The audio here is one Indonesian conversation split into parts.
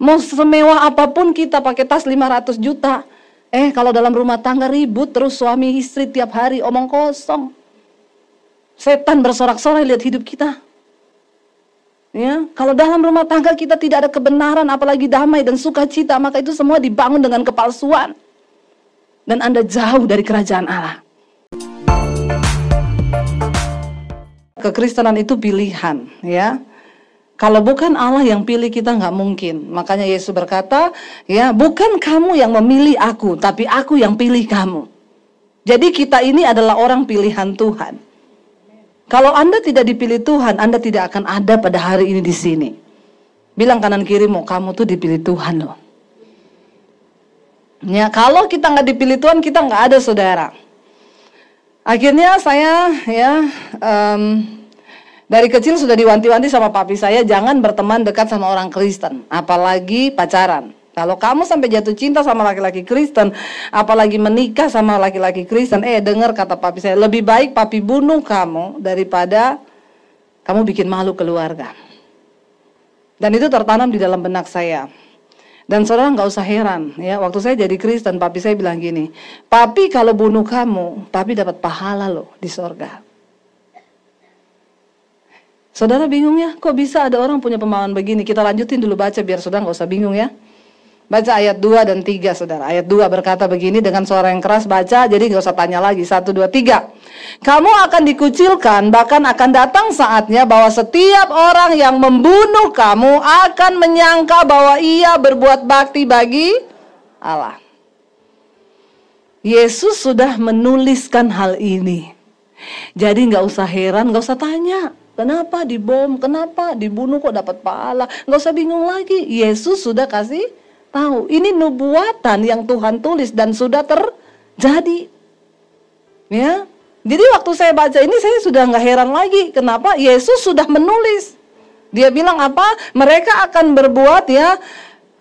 Mau semewah apapun kita pakai tas 500 juta. Kalau dalam rumah tangga ribut terus suami istri tiap hari omong kosong. Setan bersorak-sorai lihat hidup kita. Ya, kalau dalam rumah tangga kita tidak ada kebenaran, apalagi damai dan sukacita, maka itu semua dibangun dengan kepalsuan. Dan Anda jauh dari kerajaan Allah. Kekristenan itu pilihan, ya. Kalau bukan Allah yang pilih kita nggak mungkin. Makanya Yesus berkata, ya, bukan kamu yang memilih aku, tapi aku yang pilih kamu. Jadi kita ini adalah orang pilihan Tuhan. Kalau Anda tidak dipilih Tuhan, Anda tidak akan ada pada hari ini di sini. Bilang kanan kirimu, kamu tuh dipilih Tuhan loh. Ya, kalau kita nggak dipilih Tuhan, kita nggak ada, saudara. Akhirnya saya, dari kecil sudah diwanti-wanti sama papi saya, jangan berteman dekat sama orang Kristen, apalagi pacaran. Kalau kamu sampai jatuh cinta sama laki-laki Kristen, apalagi menikah sama laki-laki Kristen, dengar kata papi saya, lebih baik papi bunuh kamu daripada kamu bikin malu keluarga. Dan itu tertanam di dalam benak saya. Dan saudara nggak usah heran, ya, waktu saya jadi Kristen, papi saya bilang gini, papi kalau bunuh kamu, papi dapat pahala loh di sorga. Saudara bingung ya, kok bisa ada orang punya pemahaman begini? Kita lanjutin dulu baca biar saudara nggak usah bingung ya. Baca ayat 2 dan 3, saudara. Ayat 2 berkata begini dengan suara yang keras, baca, jadi nggak usah tanya lagi. 1, 2, 3. Kamu akan dikucilkan, bahkan akan datang saatnya bahwa setiap orang yang membunuh kamu akan menyangka bahwa ia berbuat bakti bagi Allah. Yesus sudah menuliskan hal ini. Jadi nggak usah heran, nggak usah tanya. Kenapa dibom, kenapa dibunuh kok dapat pahala? Nggak usah bingung lagi. Yesus sudah kasih tahu. Ini nubuatan yang Tuhan tulis dan sudah terjadi. Ya. Jadi waktu saya baca ini saya sudah nggak heran lagi. Kenapa? Yesus sudah menulis. Dia bilang apa? Mereka akan berbuat ya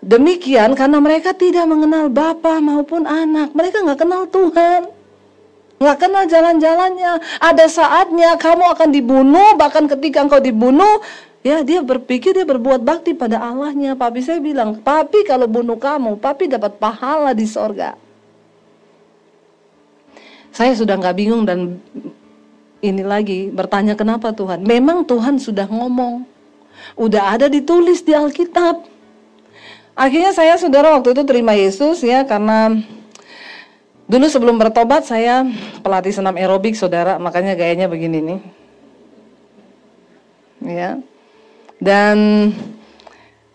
demikian karena mereka tidak mengenal Bapa maupun anak. Mereka nggak kenal Tuhan. Nggak kenal jalan-jalannya. Ada saatnya kamu akan dibunuh. Bahkan ketika engkau dibunuh, ya dia berpikir dia berbuat bakti pada Allahnya. Papi saya bilang, papi kalau bunuh kamu, papi dapat pahala di sorga. Saya sudah nggak bingung dan ini lagi bertanya kenapa Tuhan. Memang Tuhan sudah ngomong. Udah ada ditulis di Alkitab. Akhirnya saya, saudara, waktu itu terima Yesus ya karena dulu sebelum bertobat saya pelatih senam aerobik, saudara, makanya gayanya begini nih. Ya. Dan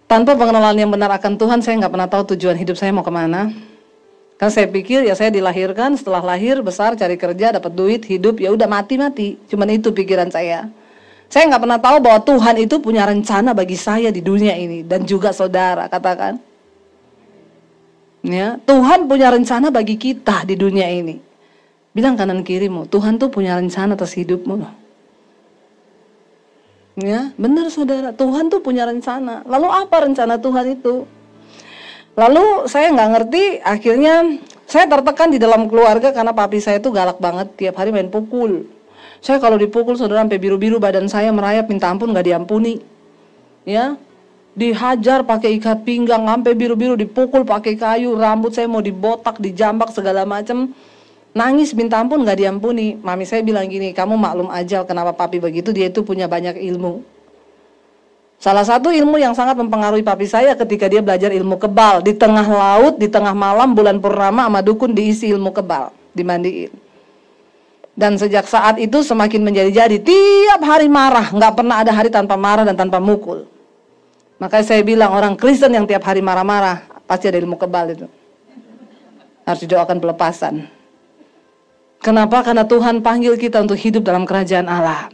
tanpa pengenalan yang benar akan Tuhan, saya nggak pernah tahu tujuan hidup saya mau kemana. Kan saya pikir ya saya dilahirkan, setelah lahir besar cari kerja, dapat duit, hidup, ya udah mati. Cuman itu pikiran saya. Saya nggak pernah tahu bahwa Tuhan itu punya rencana bagi saya di dunia ini dan juga saudara, katakan. Ya, Tuhan punya rencana bagi kita di dunia ini. Bilang kanan kirimu, Tuhan tuh punya rencana atas hidupmu. Ya, benar saudara, Tuhan tuh punya rencana. Lalu apa rencana Tuhan itu? Lalu saya nggak ngerti, akhirnya saya tertekan di dalam keluarga karena papi saya tuh galak banget, tiap hari main pukul. Saya kalau dipukul, saudara, sampai biru-biru badan saya merayap, minta ampun nggak diampuni. Ya, dihajar pakai ikat pinggang, sampai biru-biru, dipukul pakai kayu, rambut saya mau dibotak, dijambak segala macam. Nangis minta ampun nggak diampuni. Mami saya bilang gini, kamu maklum aja kenapa papi begitu, dia itu punya banyak ilmu. Salah satu ilmu yang sangat mempengaruhi papi saya ketika dia belajar ilmu kebal. Di tengah laut, di tengah malam, bulan purnama sama dukun diisi ilmu kebal, dimandiin. Dan sejak saat itu semakin menjadi-jadi, tiap hari marah, nggak pernah ada hari tanpa marah dan tanpa mukul. Makanya saya bilang orang Kristen yang tiap hari marah-marah, pasti ada ilmu kebal itu. Harus didoakan pelepasan. Kenapa? Karena Tuhan panggil kita untuk hidup dalam kerajaan Allah.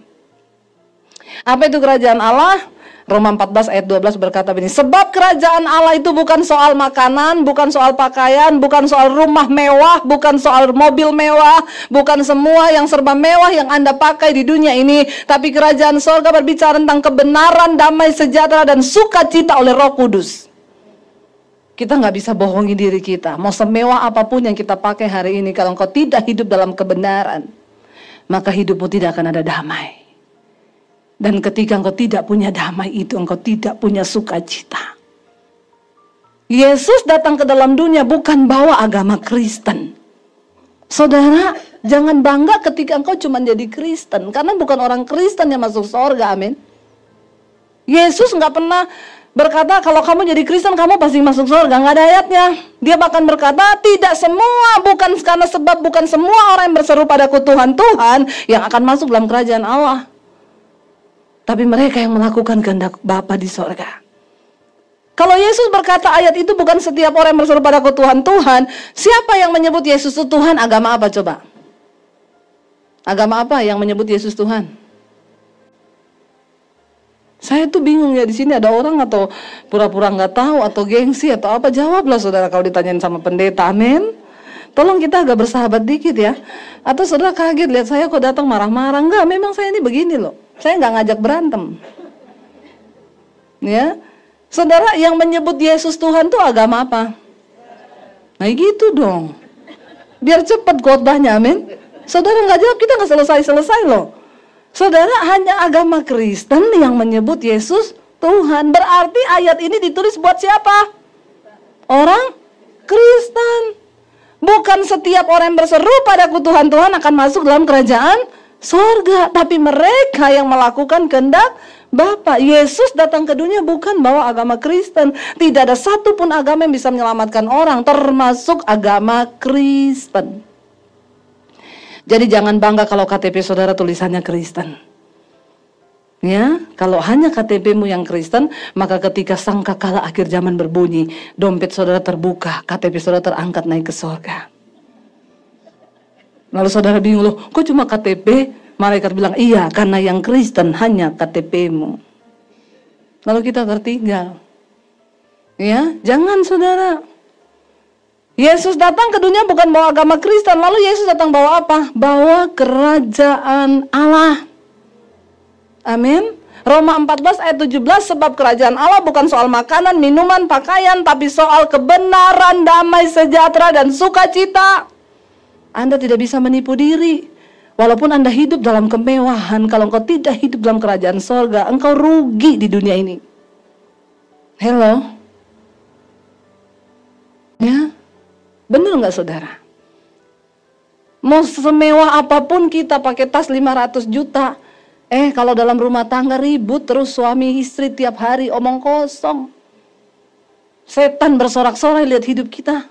Apa itu kerajaan Allah? Roma 14 ayat 12 berkata begini, sebab kerajaan Allah itu bukan soal makanan, bukan soal pakaian, bukan soal rumah mewah, bukan soal mobil mewah, bukan semua yang serba mewah yang Anda pakai di dunia ini, tapi kerajaan surga berbicara tentang kebenaran, damai, sejahtera, dan sukacita oleh Roh Kudus. Kita nggak bisa bohongi diri kita. Mau semewah apapun yang kita pakai hari ini, kalau engkau tidak hidup dalam kebenaran, maka hidupmu tidak akan ada damai. Dan ketika engkau tidak punya damai itu, engkau tidak punya sukacita. Yesus datang ke dalam dunia bukan bawa agama Kristen. Saudara, jangan bangga ketika engkau cuma jadi Kristen, karena bukan orang Kristen yang masuk surga, amin. Yesus nggak pernah berkata kalau kamu jadi Kristen kamu pasti masuk surga, nggak ada ayatnya. Dia bahkan berkata tidak semua, bukan semua orang yang berseru padaku Tuhan Tuhan yang akan masuk dalam kerajaan Allah, tapi mereka yang melakukan kehendak Bapa di surga. Kalau Yesus berkata ayat itu bukan setiap orang yang berseru padaku Tuhan Tuhan, siapa yang menyebut Yesus itu Tuhan? Agama apa coba? Agama apa yang menyebut Yesus Tuhan? Saya tuh bingung ya, di sini ada orang atau pura-pura nggak tahu atau gengsi atau apa? Jawablah saudara kalau ditanyain sama pendeta, amin. Tolong kita agak bersahabat dikit ya. Atau saudara kaget lihat saya kok datang marah-marah? Enggak, memang saya ini begini loh. Saya nggak ngajak berantem. Ya, saudara, yang menyebut Yesus Tuhan tuh agama apa? Nah gitu dong. Biar cepat khotbahnya, amin. Saudara nggak jawab kita nggak selesai-selesai loh. Saudara, hanya agama Kristen yang menyebut Yesus Tuhan. Berarti ayat ini ditulis buat siapa? Orang Kristen. Bukan setiap orang yang berseru padaku Tuhan Tuhan akan masuk dalam kerajaan surga, tapi mereka yang melakukan kehendak Bapa. Yesus datang ke dunia bukan bawa agama Kristen. Tidak ada satupun agama yang bisa menyelamatkan orang, termasuk agama Kristen. Jadi jangan bangga kalau KTP saudara tulisannya Kristen. Ya, kalau hanya KTP-mu yang Kristen, maka ketika sangkakala akhir zaman berbunyi, dompet saudara terbuka, KTP saudara terangkat naik ke surga. Lalu saudara bingung, loh, kok cuma KTP? Malaikat bilang, iya, karena yang Kristen hanya KTP-mu. Lalu kita tertinggal. Ya, jangan saudara. Yesus datang ke dunia bukan bawa agama Kristen. Lalu Yesus datang bawa apa? Bawa kerajaan Allah. Amin. Roma 14 ayat 17, sebab kerajaan Allah bukan soal makanan, minuman, pakaian, tapi soal kebenaran, damai, sejahtera, dan sukacita. Anda tidak bisa menipu diri. Walaupun Anda hidup dalam kemewahan, kalau engkau tidak hidup dalam kerajaan sorga, engkau rugi di dunia ini. Hello? Ya? Benar nggak saudara? Mau semewah apapun kita pakai tas 500 juta. Kalau dalam rumah tangga ribut terus suami istri tiap hari omong kosong. Setan bersorak-sorai lihat hidup kita.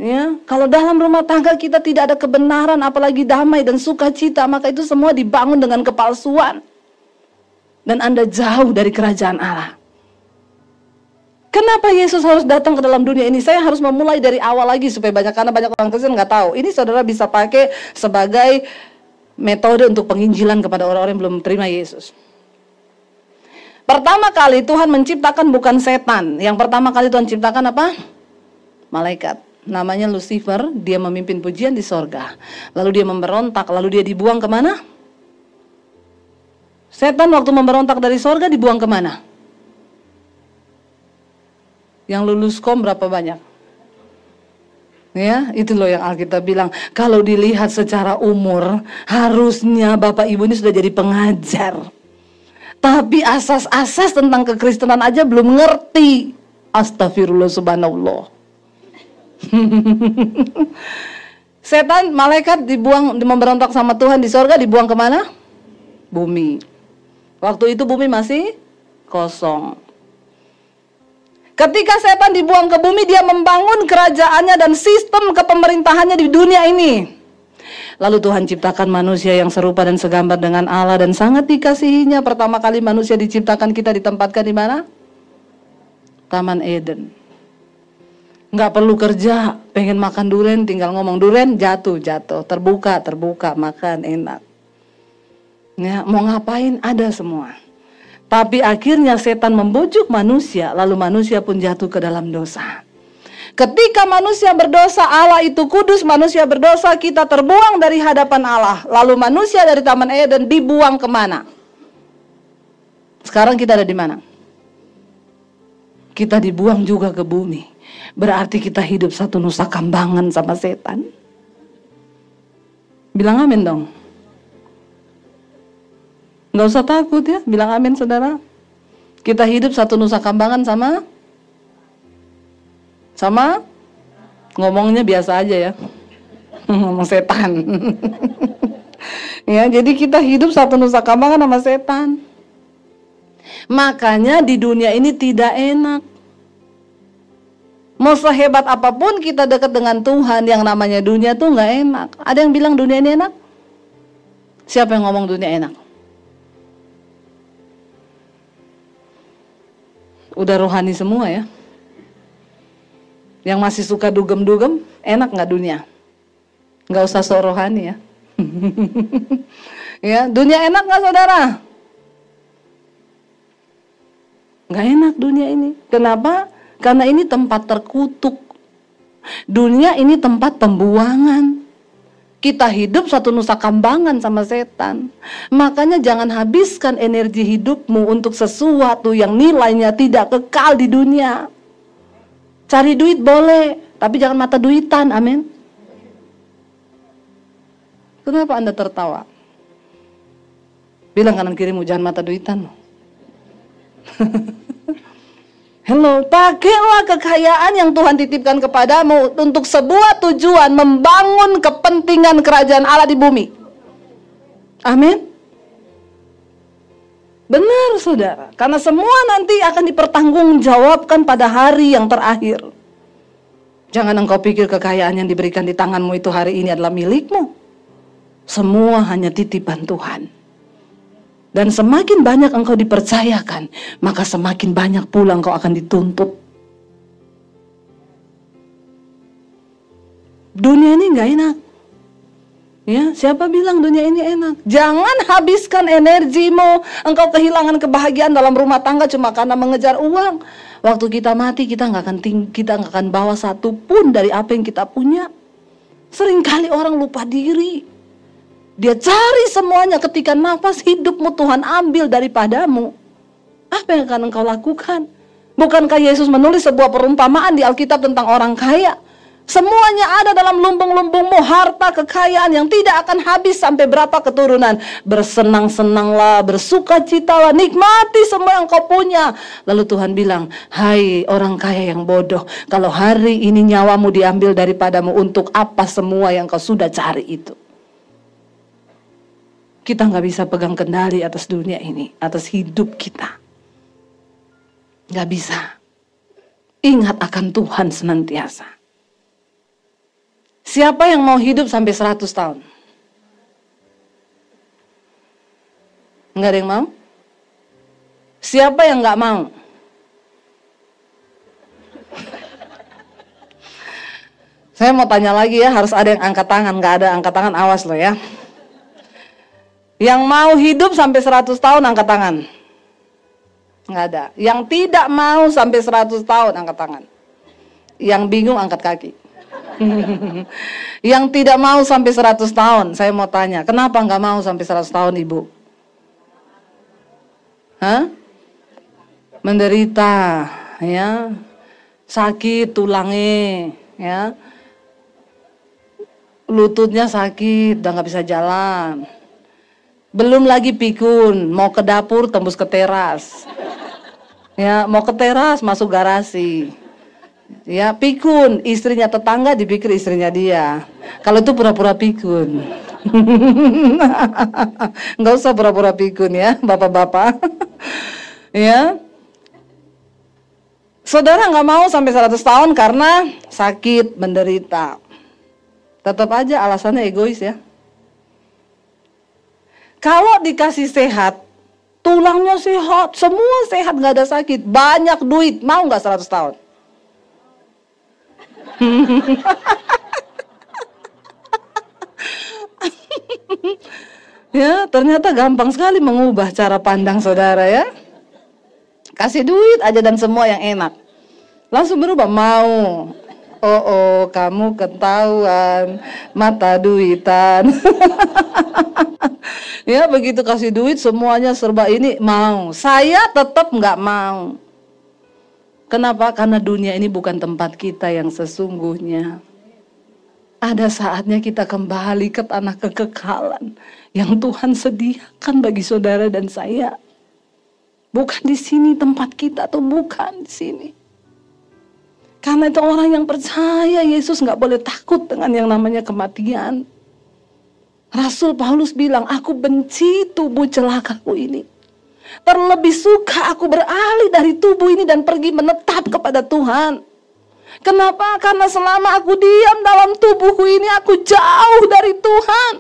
Ya, kalau dalam rumah tangga kita tidak ada kebenaran, apalagi damai dan sukacita, maka itu semua dibangun dengan kepalsuan. Dan Anda jauh dari kerajaan Allah. Kenapa Yesus harus datang ke dalam dunia ini? Saya harus memulai dari awal lagi supaya karena banyak orang Kristen nggak tahu. Ini saudara bisa pakai sebagai metode untuk penginjilan kepada orang-orang yang belum terima Yesus. Pertama kali Tuhan menciptakan bukan setan. Yang pertama kali Tuhan ciptakan apa? Malaikat. Namanya Lucifer. Dia memimpin pujian di sorga. Lalu dia memberontak. Lalu dia dibuang kemana? Setan waktu memberontak dari sorga dibuang kemana? Yang lulus kom berapa banyak? Ya, itu loh yang Alkitab bilang, kalau dilihat secara umur, harusnya Bapak Ibu ini sudah jadi pengajar. Tapi asas-asas tentang kekristenan aja belum ngerti. Astagfirullah subhanallah. Setan, malaikat dibuang, memberontak sama Tuhan di sorga, dibuang kemana? Bumi. Waktu itu bumi masih kosong. Ketika setan dibuang ke bumi, dia membangun kerajaannya dan sistem kepemerintahannya di dunia ini. Lalu Tuhan ciptakan manusia yang serupa dan segambar dengan Allah dan sangat dikasihinya. Pertama kali manusia diciptakan, kita ditempatkan di mana? Taman Eden. Nggak perlu kerja, pengen makan durian, tinggal ngomong durian, jatuh, terbuka, makan enak. Ya, mau ngapain ada semua. Tapi akhirnya setan membujuk manusia, lalu manusia pun jatuh ke dalam dosa. Ketika manusia berdosa, Allah itu kudus, manusia berdosa, kita terbuang dari hadapan Allah. Lalu manusia dari Taman Eden dibuang kemana? Sekarang kita ada di mana? Kita dibuang juga ke bumi. Berarti kita hidup satu nusa kambangan sama setan. Bilang amin dong. Nggak usah takut ya, bilang amin saudara. Kita hidup satu nusa kambangan sama Sama ngomongnya biasa aja ya. Ngomong setan. Ya, jadi kita hidup satu nusa kambangan sama setan. Makanya di dunia ini tidak enak. Mau sehebat apapun kita dekat dengan Tuhan, yang namanya dunia tuh nggak enak. Ada yang bilang dunia ini enak? Siapa yang ngomong dunia enak? Udah rohani semua ya. Yang masih suka dugem-dugem, enak nggak dunia? Nggak usah sok rohani ya. Ya, dunia enak nggak saudara? Nggak enak dunia ini. Kenapa? Karena ini tempat terkutuk. Dunia ini tempat pembuangan. Kita hidup satu nusa kambangan sama setan. Makanya jangan habiskan energi hidupmu untuk sesuatu yang nilainya tidak kekal di dunia. Cari duit boleh, tapi jangan mata duitan, amin. Kenapa Anda tertawa? Bilang kanan kirimu, jangan mata duitan. Hello, pakailah kekayaan yang Tuhan titipkan kepadamu untuk sebuah tujuan membangun kepentingan kerajaan Allah di bumi. Amin. Benar saudara, karena semua nanti akan dipertanggungjawabkan pada hari yang terakhir. Jangan engkau pikir kekayaan yang diberikan di tanganmu itu hari ini adalah milikmu. Semua hanya titipan Tuhan. Dan semakin banyak engkau dipercayakan, maka semakin banyak pula engkau akan dituntut. Dunia ini gak enak. Ya, siapa bilang dunia ini enak? Jangan habiskan energimu, engkau kehilangan kebahagiaan dalam rumah tangga cuma karena mengejar uang. Waktu kita mati, kita nggak akan bawa satu pun dari apa yang kita punya. Seringkali orang lupa diri. Dia cari semuanya, ketika nafas hidupmu Tuhan ambil daripadamu. Apa yang akan engkau lakukan? Bukankah Yesus menulis sebuah perumpamaan di Alkitab tentang orang kaya? Semuanya ada dalam lumbung-lumbungmu, harta kekayaan yang tidak akan habis sampai berapa keturunan. Bersenang-senanglah, bersukacitalah, nikmati semua yang kau punya. Lalu Tuhan bilang, hai orang kaya yang bodoh, kalau hari ini nyawamu diambil daripadamu, untuk apa semua yang kau sudah cari itu? Kita nggak bisa pegang kendali atas dunia ini, atas hidup kita. Nggak bisa. Ingat akan Tuhan senantiasa. Siapa yang mau hidup sampai 100 tahun? Nggak ada yang mau? Siapa yang nggak mau? Saya mau tanya lagi ya, harus ada yang angkat tangan. Nggak ada angkat tangan, awas loh ya. Yang mau hidup sampai 100 tahun angkat tangan. Nggak ada. Yang tidak mau sampai 100 tahun angkat tangan. Yang bingung angkat kaki. Yang tidak mau sampai 100 tahun, saya mau tanya, kenapa nggak mau sampai 100 tahun ibu? Hah? Menderita, ya, sakit tulangnya, ya, lututnya sakit, udah nggak bisa jalan. Belum lagi pikun, mau ke dapur tembus ke teras, ya, mau ke teras masuk garasi. Ya, pikun, istrinya tetangga dipikir istrinya dia. Kalau itu pura-pura pikun. Nggak usah pura-pura pikun ya, bapak-bapak. Ya, saudara nggak mau sampai 100 tahun karena sakit, menderita. Tetap aja alasannya egois ya. Kalau dikasih sehat, tulangnya sehat, semua sehat, nggak ada sakit, banyak duit, mau nggak 100 tahun? Ya, ternyata gampang sekali mengubah cara pandang saudara ya. Kasih duit aja dan semua yang enak. Langsung berubah, mau. Oh, kamu ketahuan mata duitan. Ya, begitu kasih duit semuanya serba ini mau. Saya tetap nggak mau. Kenapa? Karena dunia ini bukan tempat kita yang sesungguhnya. Ada saatnya kita kembali ke tanah kekekalan yang Tuhan sediakan bagi saudara dan saya. Bukan di sini tempat kita, atau bukan di sini. Karena itu orang yang percaya Yesus nggak boleh takut dengan yang namanya kematian. Rasul Paulus bilang, aku benci tubuh celakaku ini. Terlebih suka aku beralih dari tubuh ini dan pergi menetap kepada Tuhan. Kenapa? Karena selama aku diam dalam tubuhku ini, aku jauh dari Tuhan.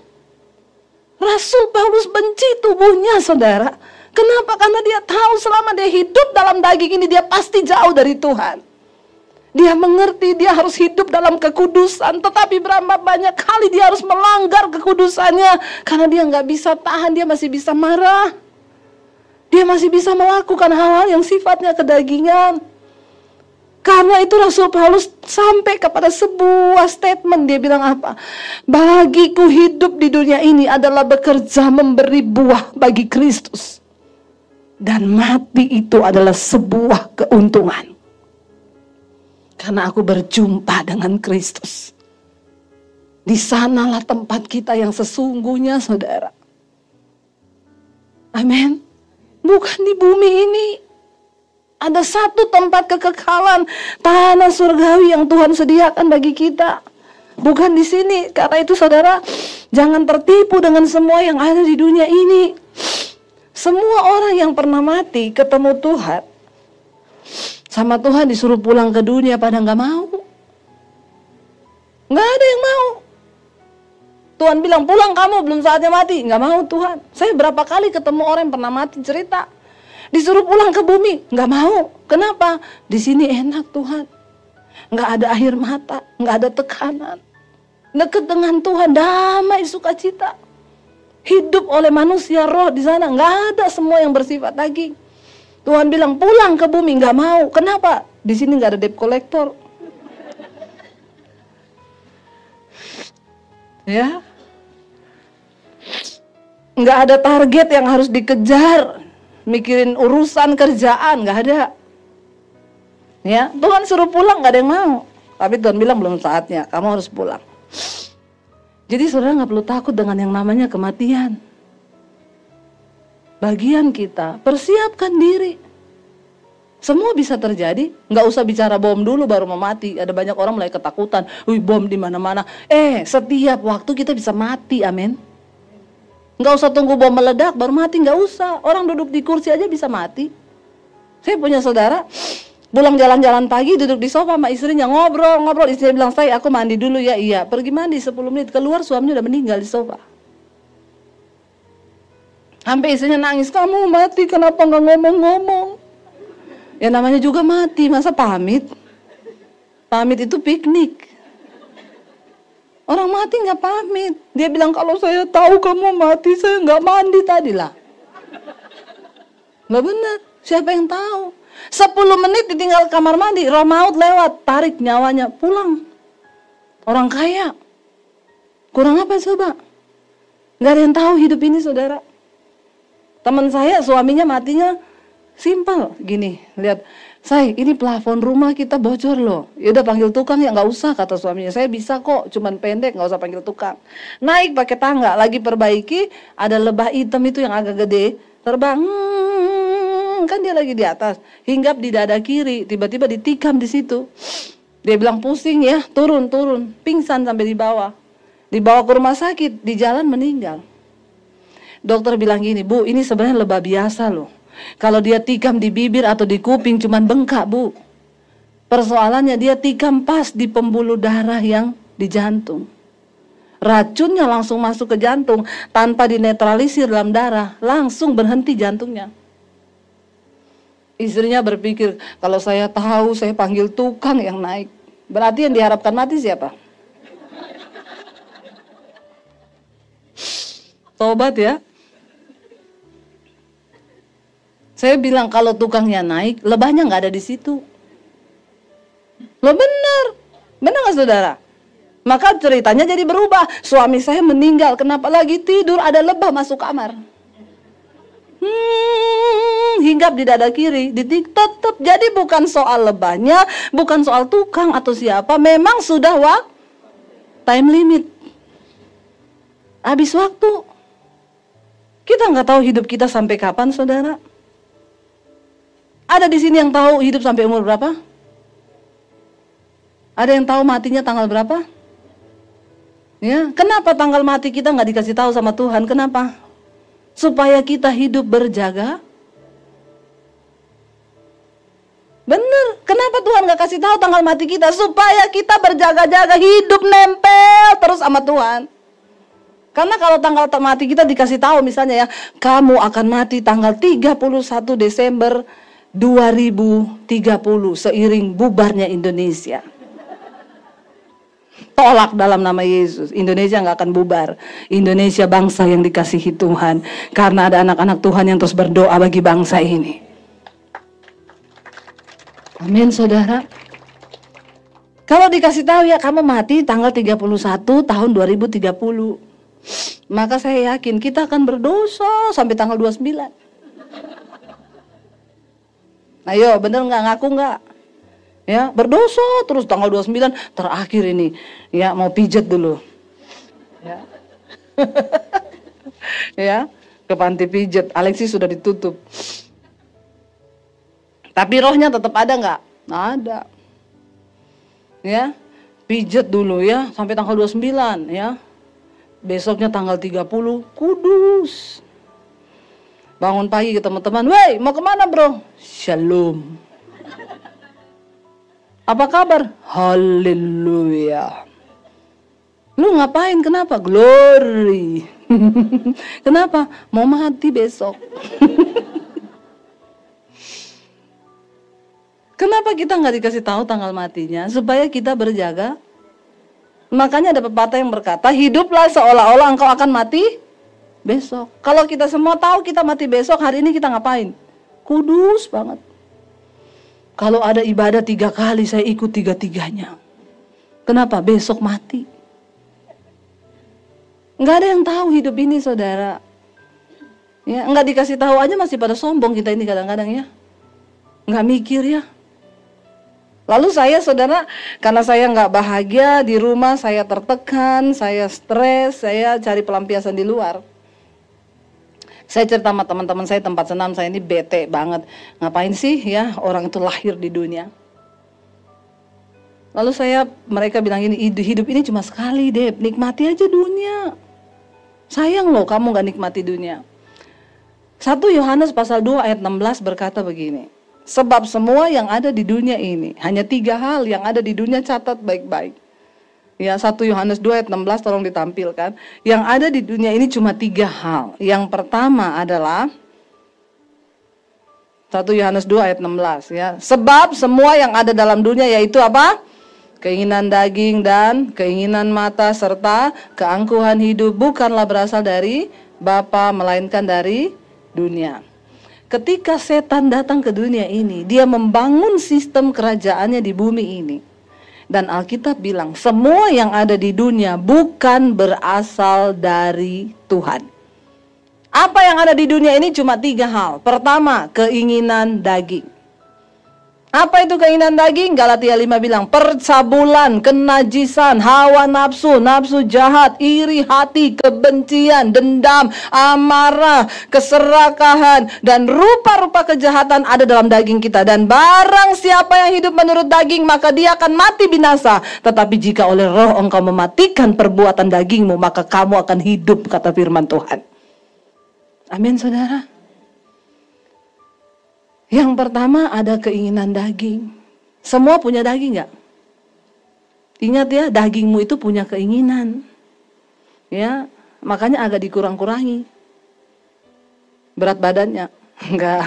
Rasul Paulus benci tubuhnya, saudara. Kenapa? Karena dia tahu selama dia hidup dalam daging ini, dia pasti jauh dari Tuhan. Dia mengerti dia harus hidup dalam kekudusan, tetapi berapa banyak kali dia harus melanggar kekudusannya. Karena dia nggak bisa tahan, dia masih bisa marah. Dia masih bisa melakukan hal-hal yang sifatnya kedagingan. Karena itu Rasul Paulus sampai kepada sebuah statement. Dia bilang apa? Bagiku hidup di dunia ini adalah bekerja memberi buah bagi Kristus. Dan mati itu adalah sebuah keuntungan. Karena aku berjumpa dengan Kristus. Di sanalah tempat kita yang sesungguhnya, saudara. Amin. Bukan di bumi ini. Ada satu tempat kekekalan, tanah surgawi yang Tuhan sediakan bagi kita. Bukan di sini. Karena itu saudara, jangan tertipu dengan semua yang ada di dunia ini. Semua orang yang pernah mati ketemu Tuhan, sama Tuhan disuruh pulang ke dunia pada nggak mau. Nggak ada yang mau. Tuhan bilang pulang kamu, belum saatnya mati. Nggak mau Tuhan. Saya berapa kali ketemu orang yang pernah mati cerita, disuruh pulang ke bumi, nggak mau. Kenapa? Di sini enak Tuhan. Nggak ada air mata, nggak ada tekanan. Dekat dengan Tuhan, damai, sukacita. Hidup oleh manusia roh di sana, nggak ada semua yang bersifat daging. Tuhan bilang pulang ke bumi, nggak mau. Kenapa? Di sini nggak ada debt collector. Ya, nggak ada target yang harus dikejar, mikirin urusan kerjaan, nggak ada. Ya, Tuhan suruh pulang, nggak ada yang mau. Tapi Tuhan bilang belum saatnya, kamu harus pulang. Jadi saudara nggak perlu takut dengan yang namanya kematian. Bagian kita, persiapkan diri. Semua bisa terjadi, nggak usah bicara bom dulu baru mau mati. Ada banyak orang mulai ketakutan, wih bom di mana-mana. Setiap waktu kita bisa mati, amin. Nggak usah tunggu bom meledak baru mati, nggak usah. Orang duduk di kursi aja bisa mati. Saya punya saudara, pulang jalan-jalan pagi duduk di sofa sama istrinya ngobrol. Istrinya bilang, saya aku mandi dulu ya. Iya, pergi mandi 10 menit keluar suaminya udah meninggal di sofa. Sampai istrinya nangis, kamu mati kenapa nggak ngomong-ngomong? Ya namanya juga mati, masa pamit? Pamit itu piknik. Orang mati nggak pamit. Dia bilang kalau saya tahu kamu mati saya nggak mandi tadi lah. Nggak benar. Siapa yang tahu? 10 menit ditinggal kamar mandi, roh maut lewat, tarik nyawanya, pulang. Orang kaya. Kurang apa coba? Nggak ada yang tahu hidup ini saudara. Teman saya suaminya matinya simpel gini, lihat, say, ini plafon rumah kita bocor loh. Ya udah panggil tukang ya, nggak usah kata suaminya. Saya bisa kok, cuman pendek, nggak usah panggil tukang. Naik pakai tangga, lagi perbaiki, ada lebah hitam itu yang agak gede, terbang, kan dia lagi di atas, hinggap di dada kiri, tiba-tiba ditikam di situ. Dia bilang pusing ya, turun, pingsan sampai di bawah. Dibawa ke rumah sakit, di jalan meninggal. Dokter bilang gini, Bu, ini sebenarnya lebah biasa loh. Kalau dia tikam di bibir atau di kuping cuman bengkak, Bu. Persoalannya dia tikam pas di pembuluh darah yang di jantung. Racunnya langsung masuk ke jantung tanpa dinetralisir dalam darah, langsung berhenti jantungnya. Istrinya berpikir, kalau saya tahu saya panggil tukang yang naik. Berarti yang diharapkan mati siapa? Tobat ya. Saya bilang kalau tukangnya naik, lebahnya nggak ada di situ. Loh benar nggak saudara? Maka ceritanya jadi berubah. Suami saya meninggal, kenapa lagi tidur ada lebah masuk kamar? Hinggap di dada kiri, tetap. Jadi bukan soal lebahnya, bukan soal tukang atau siapa, memang sudah time limit. Habis waktu. Kita nggak tahu hidup kita sampai kapan, saudara. Ada di sini yang tahu hidup sampai umur berapa? Ada yang tahu matinya tanggal berapa? Ya, kenapa tanggal mati kita nggak dikasih tahu sama Tuhan? Kenapa? Supaya kita hidup berjaga. Bener, kenapa Tuhan nggak kasih tahu tanggal mati kita? Supaya kita berjaga-jaga, hidup nempel terus sama Tuhan. Karena kalau tanggal mati kita dikasih tahu misalnya ya, kamu akan mati tanggal 31 Desember 2030 seiring bubarnya Indonesia. Tolak dalam nama Yesus. Indonesia nggak akan bubar. Indonesia bangsa yang dikasihi Tuhan. Karena ada anak-anak Tuhan yang terus berdoa bagi bangsa ini. Amin, saudara. Kalau dikasih tahu ya kamu mati tanggal 31 tahun 2030. Maka saya yakin kita akan berdosa sampai tanggal 29. Ayo, bener nggak, ngaku nggak? Ya, berdosa terus tanggal 29 terakhir ini. Ya, mau pijat dulu. Ya. Ya, ke panti pijat. Alexis sudah ditutup. Tapi rohnya tetap ada nggak? Ada. Ya, pijat dulu ya sampai tanggal 29 ya. Besoknya tanggal 30 kudus. Bangun pagi ke teman-teman, "Woi, mau kemana bro?" "Shalom." "Apa kabar?" "Haleluya." "Lu ngapain? Kenapa?" "Glory." "Kenapa?" "Mau mati besok." Kenapa kita nggak dikasih tahu tanggal matinya? Supaya kita berjaga. Makanya ada pepatah yang berkata, hiduplah seolah-olah engkau akan mati besok. Kalau kita semua tahu kita mati besok, hari ini kita ngapain? Kudus banget. Kalau ada ibadah 3 kali, saya ikut 3-3-nya. Kenapa? Besok mati. Nggak ada yang tahu hidup ini, saudara. Ya, nggak dikasih tahu aja masih pada sombong kita ini kadang-kadang ya. Nggak mikir ya. Lalu saya, saudara, karena saya nggak bahagia di rumah, saya tertekan, saya stres, saya cari pelampiasan di luar. Saya cerita sama teman-teman saya tempat senam, saya ini bete banget. Ngapain sih ya orang itu lahir di dunia? Lalu mereka bilang gini, hidup ini cuma sekali deh, nikmati aja dunia. Sayang loh kamu nggak nikmati dunia. 1 Yohanes pasal 2 ayat 16 berkata begini. Sebab semua yang ada di dunia ini, hanya 3 hal yang ada di dunia, catat baik-baik. Ya, 1 Yohanes 2 ayat 16 tolong ditampilkan. Yang ada di dunia ini cuma 3 hal. Yang pertama adalah 1 Yohanes 2 ayat 16 ya. Sebab semua yang ada dalam dunia yaitu apa? Keinginan daging dan keinginan mata serta keangkuhan hidup bukanlah berasal dari Bapa melainkan dari dunia. Ketika setan datang ke dunia ini, dia membangun sistem kerajaannya di bumi ini. Dan Alkitab bilang, semua yang ada di dunia bukan berasal dari Tuhan. Apa yang ada di dunia ini cuma 3 hal. Pertama, keinginan daging. Apa itu keinginan daging? Galatia 5 bilang, percabulan, kenajisan, hawa nafsu, nafsu jahat, iri hati, kebencian, dendam, amarah, keserakahan, dan rupa-rupa kejahatan ada dalam daging kita. Dan barang siapa yang hidup menurut daging, maka dia akan mati binasa. Tetapi jika oleh roh engkau mematikan perbuatan dagingmu, maka kamu akan hidup, kata firman Tuhan. Amin, saudara. Yang pertama ada keinginan daging. Semua punya daging gak? Ingat ya, dagingmu itu punya keinginan. Ya, makanya agak dikurang-kurangi berat badannya. Enggak.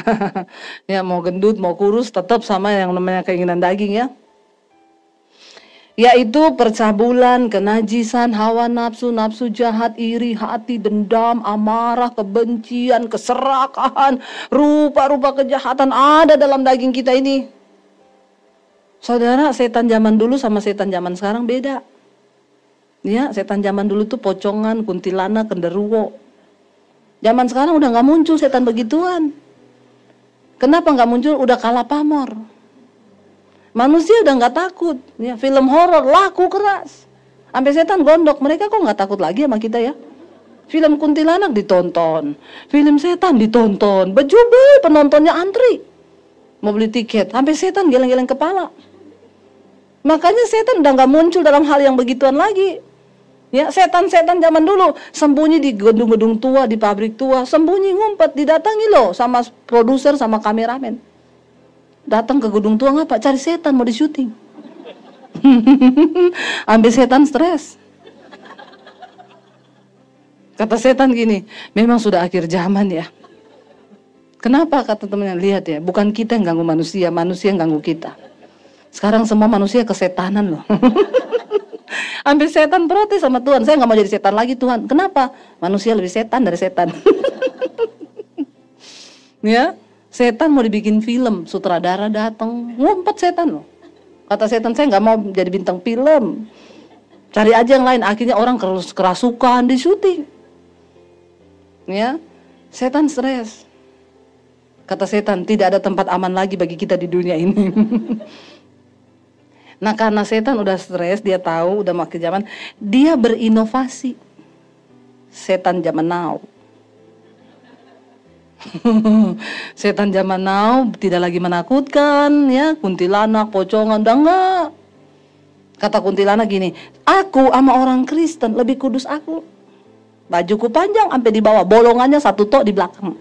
Ya, mau gendut, mau kurus, tetap sama yang namanya keinginan daging ya. Yaitu percabulan, kenajisan, hawa nafsu, nafsu jahat, iri hati, dendam, amarah, kebencian, keserakahan, rupa-rupa kejahatan ada dalam daging kita ini. Saudara, setan zaman dulu sama setan zaman sekarang beda. Ya, setan zaman dulu tuh pocongan, kuntilanak, genderuwo. Zaman sekarang udah nggak muncul setan begituan. Kenapa nggak muncul? Udah kalah pamor. Manusia udah nggak takut, ya, film horor laku keras, sampai setan gondok. Mereka kok nggak takut lagi sama kita ya? Film kuntilanak ditonton, film setan ditonton, penontonnya antri, mau beli tiket, sampai setan geleng-geleng kepala. Makanya setan udah nggak muncul dalam hal yang begituan lagi. Ya, setan-setan zaman dulu sembunyi di gedung-gedung tua, di pabrik tua, sembunyi ngumpet, didatangi loh sama produser, sama kameramen. Datang ke gedung tua ngapa? Cari setan mau di syuting. Ambil setan stres. Kata setan gini, memang sudah akhir zaman ya. Kenapa kata temennya? Lihat ya, bukan kita yang ganggu manusia, manusia yang ganggu kita. Sekarang semua manusia kesetanan loh. Ambil setan protes sama Tuhan, saya nggak mau jadi setan lagi Tuhan. Kenapa? Manusia lebih setan dari setan. Ya, setan mau dibikin film, sutradara datang, ngumpet setan loh. Kata setan, saya nggak mau jadi bintang film. Cari aja yang lain. Akhirnya orang kerasukan di syuting. Ya, setan stres. Kata setan, tidak ada tempat aman lagi bagi kita di dunia ini. Nah, karena setan udah stres, dia tahu udah makin zaman, dia berinovasi. Setan zaman now. Setan zaman now tidak lagi menakutkan, ya, kuntilanak, pocongan, udah enggak. Kata kuntilanak gini, aku sama orang Kristen lebih kudus aku. Bajuku panjang sampai di bawah, bolongannya satu tok di belakang.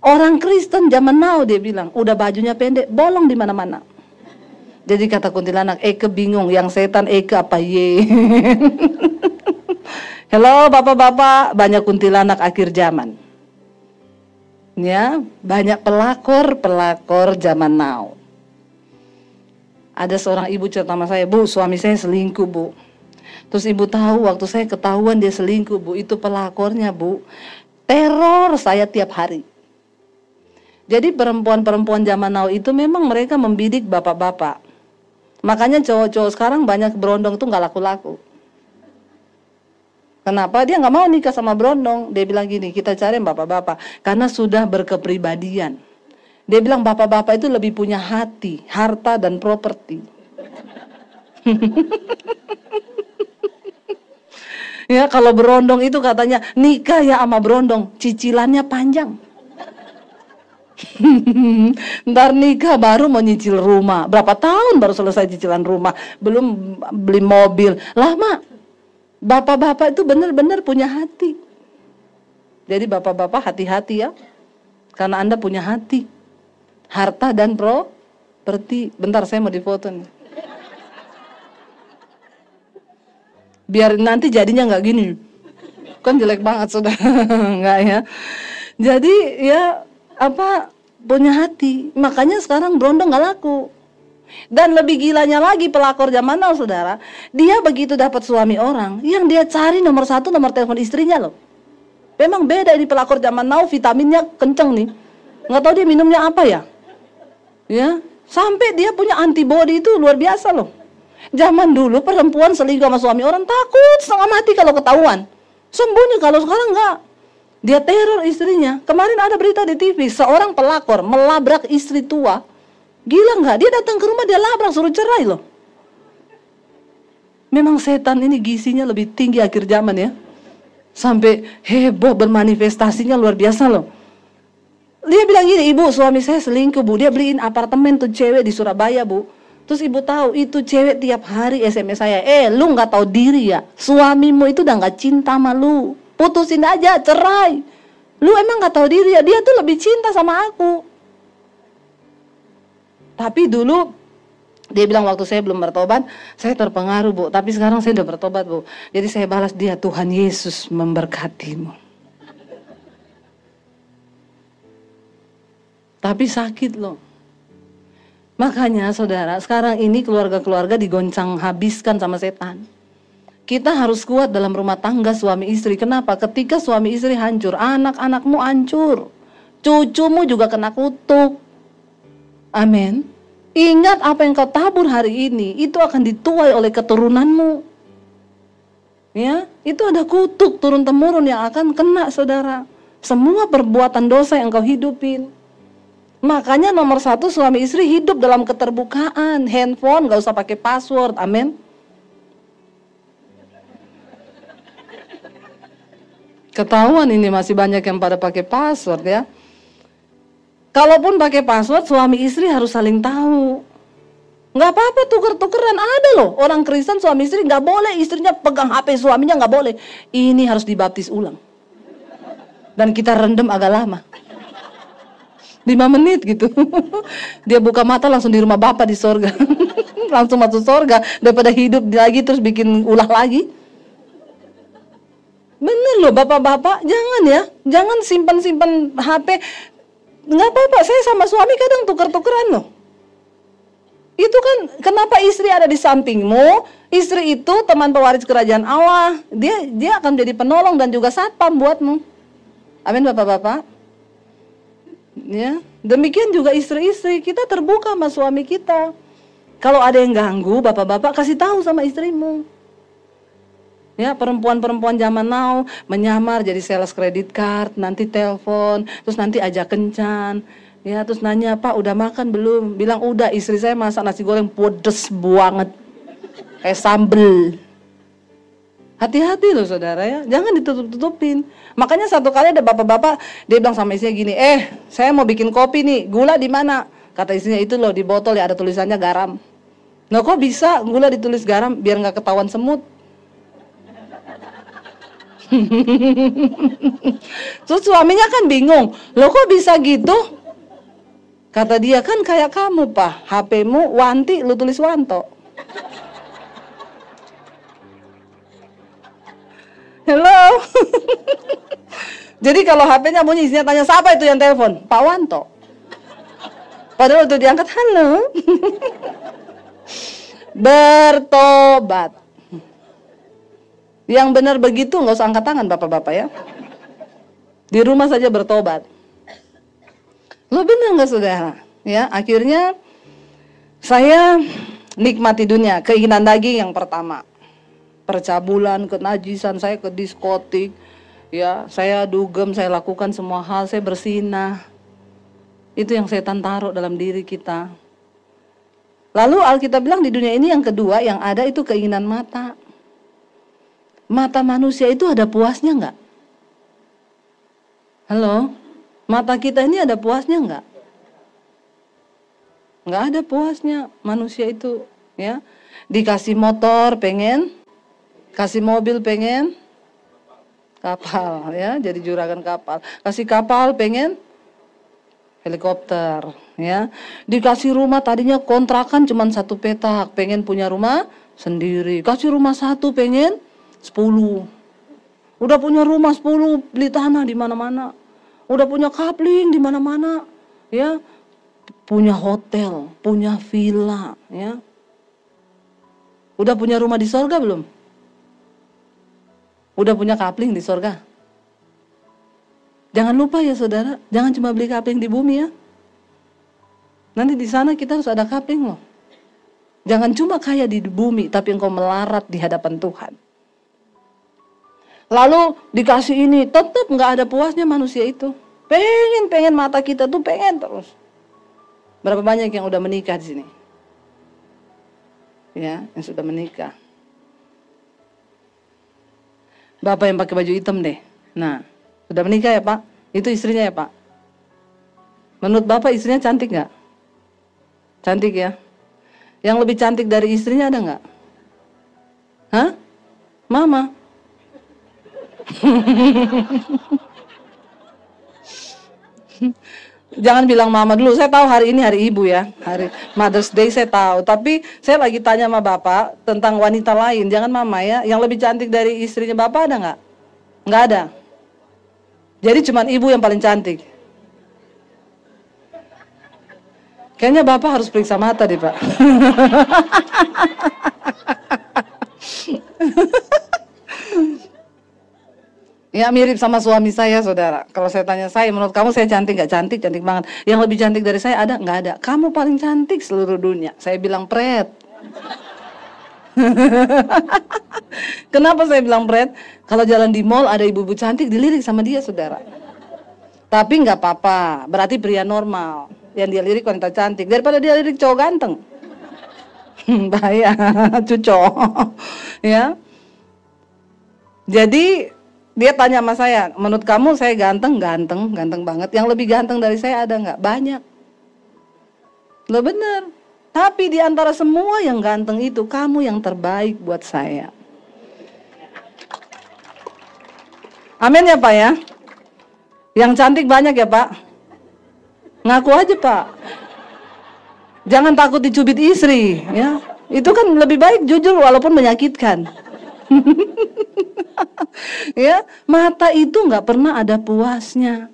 Orang Kristen zaman now dia bilang, udah bajunya pendek, bolong di mana-mana. Jadi kata kuntilanak, Eke bingung, yang setan Eke apa ye? Halo bapak-bapak, banyak kuntilanak akhir zaman. Ya, banyak pelakor zaman now. Ada seorang ibu cerita sama saya, Bu, suami saya selingkuh, Bu. Terus ibu tahu waktu saya ketahuan dia selingkuh, Bu, itu pelakornya, Bu. Teror saya tiap hari. Jadi perempuan-perempuan zaman now itu memang mereka membidik bapak-bapak. Makanya cowok-cowok sekarang banyak berondong itu nggak laku-laku. Kenapa? Dia nggak mau nikah sama berondong. Dia bilang gini, kita cari bapak-bapak karena sudah berkepribadian. Dia bilang bapak-bapak itu lebih punya hati, harta dan properti. Ya, kalau berondong itu katanya nikah ya sama berondong, cicilannya panjang. Ntar nikah baru mau nyicil rumah. Berapa tahun baru selesai cicilan rumah, belum beli mobil. Lama. Bapak-bapak itu benar-benar punya hati. Jadi bapak-bapak hati-hati ya. Karena Anda punya hati, harta dan properti. Bentar saya mau difoto nih. Biar nanti jadinya nggak gini. Kan jelek banget sudah. Enggak ya. Jadi ya punya hati. Makanya sekarang berondong gak laku. Dan lebih gilanya lagi pelakor zaman now, saudara, dia begitu dapat suami orang, yang dia cari nomor satu nomor telepon istrinya loh. Memang beda ini pelakor zaman now, vitaminnya kenceng nih. Nggak tahu dia minumnya apa ya. Ya, sampai dia punya antibody itu luar biasa loh. Zaman dulu perempuan selingkuh sama suami orang takut setengah mati kalau ketahuan. Sembunyi, kalau sekarang enggak. Dia teror istrinya. Kemarin ada berita di TV, seorang pelakor melabrak istri tua. Gila nggak? Dia datang ke rumah, dia labrak, suruh cerai loh. Memang setan ini gisinya lebih tinggi akhir zaman ya. Sampai heboh bermanifestasinya luar biasa loh. Dia bilang gini, ibu suami saya selingkuh, Bu. Dia beliin apartemen tuh cewek di Surabaya, Bu. Terus ibu tahu itu cewek tiap hari SMS saya, lu nggak tahu diri ya? Suamimu itu udah nggak cinta sama lu. Putusin aja, cerai. Lu emang nggak tahu diri ya? Dia tuh lebih cinta sama aku. Tapi dulu dia bilang waktu saya belum bertobat, saya terpengaruh, Bu. Tapi sekarang saya udah bertobat, Bu. Jadi saya balas dia, Tuhan Yesus memberkatimu. Tapi sakit loh. Makanya saudara, sekarang ini keluarga-keluarga digoncang habiskan sama setan. Kita harus kuat dalam rumah tangga suami istri. Kenapa? Ketika suami istri hancur, anak-anakmu hancur. Cucumu juga kena kutuk. Amin. Ingat apa yang kau tabur hari ini, itu akan dituai oleh keturunanmu. Ya, itu ada kutuk turun-temurun yang akan kena, saudara. Semua perbuatan dosa yang kau hidupin. Makanya nomor satu, suami istri hidup dalam keterbukaan. Handphone gak usah pakai password, amin. Ketahuan ini masih banyak yang pada pakai password ya. Kalaupun pakai password, suami istri harus saling tahu. Nggak apa-apa tuker-tukeran, ada loh. Orang Kristen suami istri nggak boleh istrinya pegang HP suaminya, nggak boleh. Ini harus dibaptis ulang. Dan kita rendam agak lama. 5 menit gitu. Dia buka mata langsung di rumah Bapa di sorga. Langsung masuk sorga daripada hidup lagi terus bikin ulah lagi. Bener loh bapak-bapak, jangan ya. Jangan simpan-simpan HP. Nggak apa-apa, saya sama suami kadang tuker-tukeran loh. Itu kan kenapa istri ada di sampingmu. Istri itu teman pewaris kerajaan Allah. Dia akan jadi penolong dan juga satpam buatmu. Amin bapak-bapak. Ya, demikian juga istri-istri, kita terbuka sama suami kita. Kalau ada yang ganggu, bapak-bapak kasih tahu sama istrimu. Ya, perempuan-perempuan zaman now menyamar jadi sales credit card, nanti telepon, terus nanti ajak kencan. Ya, terus nanya, "Pak, udah makan belum?" Bilang, "Udah, istri saya masak nasi goreng pedes banget. Kayak sambel." Hati-hati loh saudara ya, jangan ditutup-tutupin. Makanya satu kali ada bapak-bapak, dia bilang sama istrinya gini, saya mau bikin kopi nih, gula di mana?" Kata istrinya, "Itu loh di botol ya ada tulisannya garam." "Nah kok bisa gula ditulis garam?" "Biar nggak ketahuan semut." Terus suaminya kan bingung, "Loh kok bisa gitu?" Kata dia, "Kan kayak kamu Pak, HP-mu Wanti, lu tulis Wanto." Hello. Jadi kalau HP-nya bunyi, isinya tanya, "Siapa itu yang telepon?" "Pak Wanto." Padahal waktu diangkat, "Halo." Bertobat. Yang benar begitu nggak usah angkat tangan bapak-bapak ya. Di rumah saja bertobat. Lo benar nggak saudara? Ya, akhirnya saya nikmati dunia, keinginan daging yang pertama. Percabulan, kenajisan, saya ke diskotik, ya, saya dugem, saya lakukan semua hal, saya bersinah. Itu yang setan taruh dalam diri kita. Lalu Alkitab bilang di dunia ini yang kedua yang ada itu keinginan mata. Mata manusia itu ada puasnya nggak? Halo? Mata kita ini ada puasnya nggak? Nggak ada puasnya manusia itu, ya. Dikasih motor pengen, kasih mobil pengen, kapal, ya, jadi juragan kapal. Kasih kapal pengen, helikopter, ya. Dikasih rumah tadinya kontrakan cuma 1 petak, pengen punya rumah sendiri. Kasih rumah 1 pengen 10. Udah punya rumah 10, beli tanah di mana-mana. Udah punya kapling di mana-mana, ya. Punya hotel, punya villa, ya. Udah punya rumah di sorga belum? Udah punya kapling di sorga? Jangan lupa ya saudara, jangan cuma beli kapling di bumi ya. Nanti di sana kita harus ada kapling loh. Jangan cuma kaya di bumi, tapi engkau melarat di hadapan Tuhan. Lalu dikasih ini, tetap nggak ada puasnya manusia itu. Pengen mata kita tuh pengen terus. Berapa banyak yang udah menikah di sini? Ya, yang sudah menikah. Bapak yang pakai baju hitam deh. Nah, sudah menikah ya Pak? Itu istrinya ya Pak? Menurut Bapak istrinya cantik nggak? Cantik ya? Yang lebih cantik dari istrinya ada nggak? Hah? Mama? Jangan bilang mama dulu, saya tahu hari ini hari ibu ya, hari Mother's Day saya tahu. Tapi saya lagi tanya sama Bapak tentang wanita lain, jangan mama ya. Yang lebih cantik dari istrinya Bapak ada nggak? Nggak ada. Jadi cuman ibu yang paling cantik. Kayaknya Bapak harus periksa mata deh Pak. Ya mirip sama suami saya saudara. Kalau saya tanya saya, menurut kamu saya cantik nggak? Cantik, cantik banget. Yang lebih cantik dari saya ada? Nggak ada. Kamu paling cantik seluruh dunia. Saya bilang pret. Kenapa saya bilang pret? Kalau jalan di mall ada ibu-ibu cantik dilirik sama dia saudara. Tapi nggak apa-apa. Berarti pria normal. Yang dia lirik wanita cantik. Daripada dia lirik cowok ganteng. Bahaya, cucok. Ya. Jadi dia tanya sama saya, menurut kamu saya ganteng? Ganteng banget. Yang lebih ganteng dari saya ada nggak? Banyak. Loh bener. Tapi di antara semua yang ganteng itu, kamu yang terbaik buat saya. Amin ya Pak ya. Yang cantik banyak ya Pak. Ngaku aja Pak. Jangan takut dicubit istri ya. Itu kan lebih baik jujur walaupun menyakitkan. Ya, mata itu nggak pernah ada puasnya.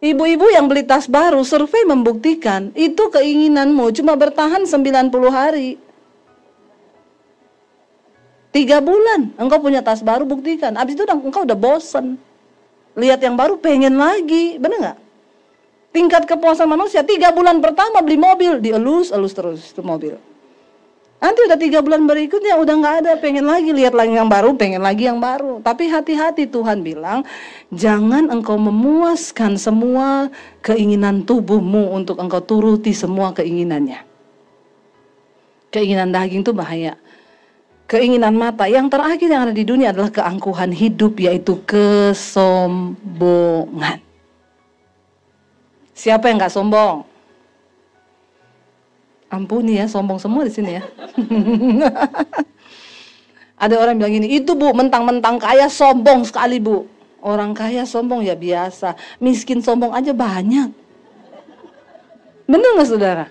Ibu-ibu yang beli tas baru, survei membuktikan itu keinginanmu cuma bertahan 90 hari. 3 bulan engkau punya tas baru, buktikan. Habis itu engkau udah bosen. Lihat yang baru pengen lagi, bener nggak? Tingkat kepuasan manusia 3 bulan pertama beli mobil, dielus-elus terus itu mobil. Nanti udah 3 bulan berikutnya udah nggak ada, pengen lagi, lihat lagi yang baru, pengen lagi yang baru. Tapi hati-hati, Tuhan bilang, jangan engkau memuaskan semua keinginan tubuhmu untuk engkau turuti semua keinginannya. Keinginan daging itu bahaya. Keinginan mata, yang terakhir yang ada di dunia adalah keangkuhan hidup, yaitu kesombongan. Siapa yang nggak sombong? Ampuni ya, sombong semua di sini ya. Ada orang bilang gini, itu Bu, mentang-mentang kaya sombong sekali Bu. Orang kaya sombong ya biasa, miskin sombong aja banyak. Bener nggak saudara?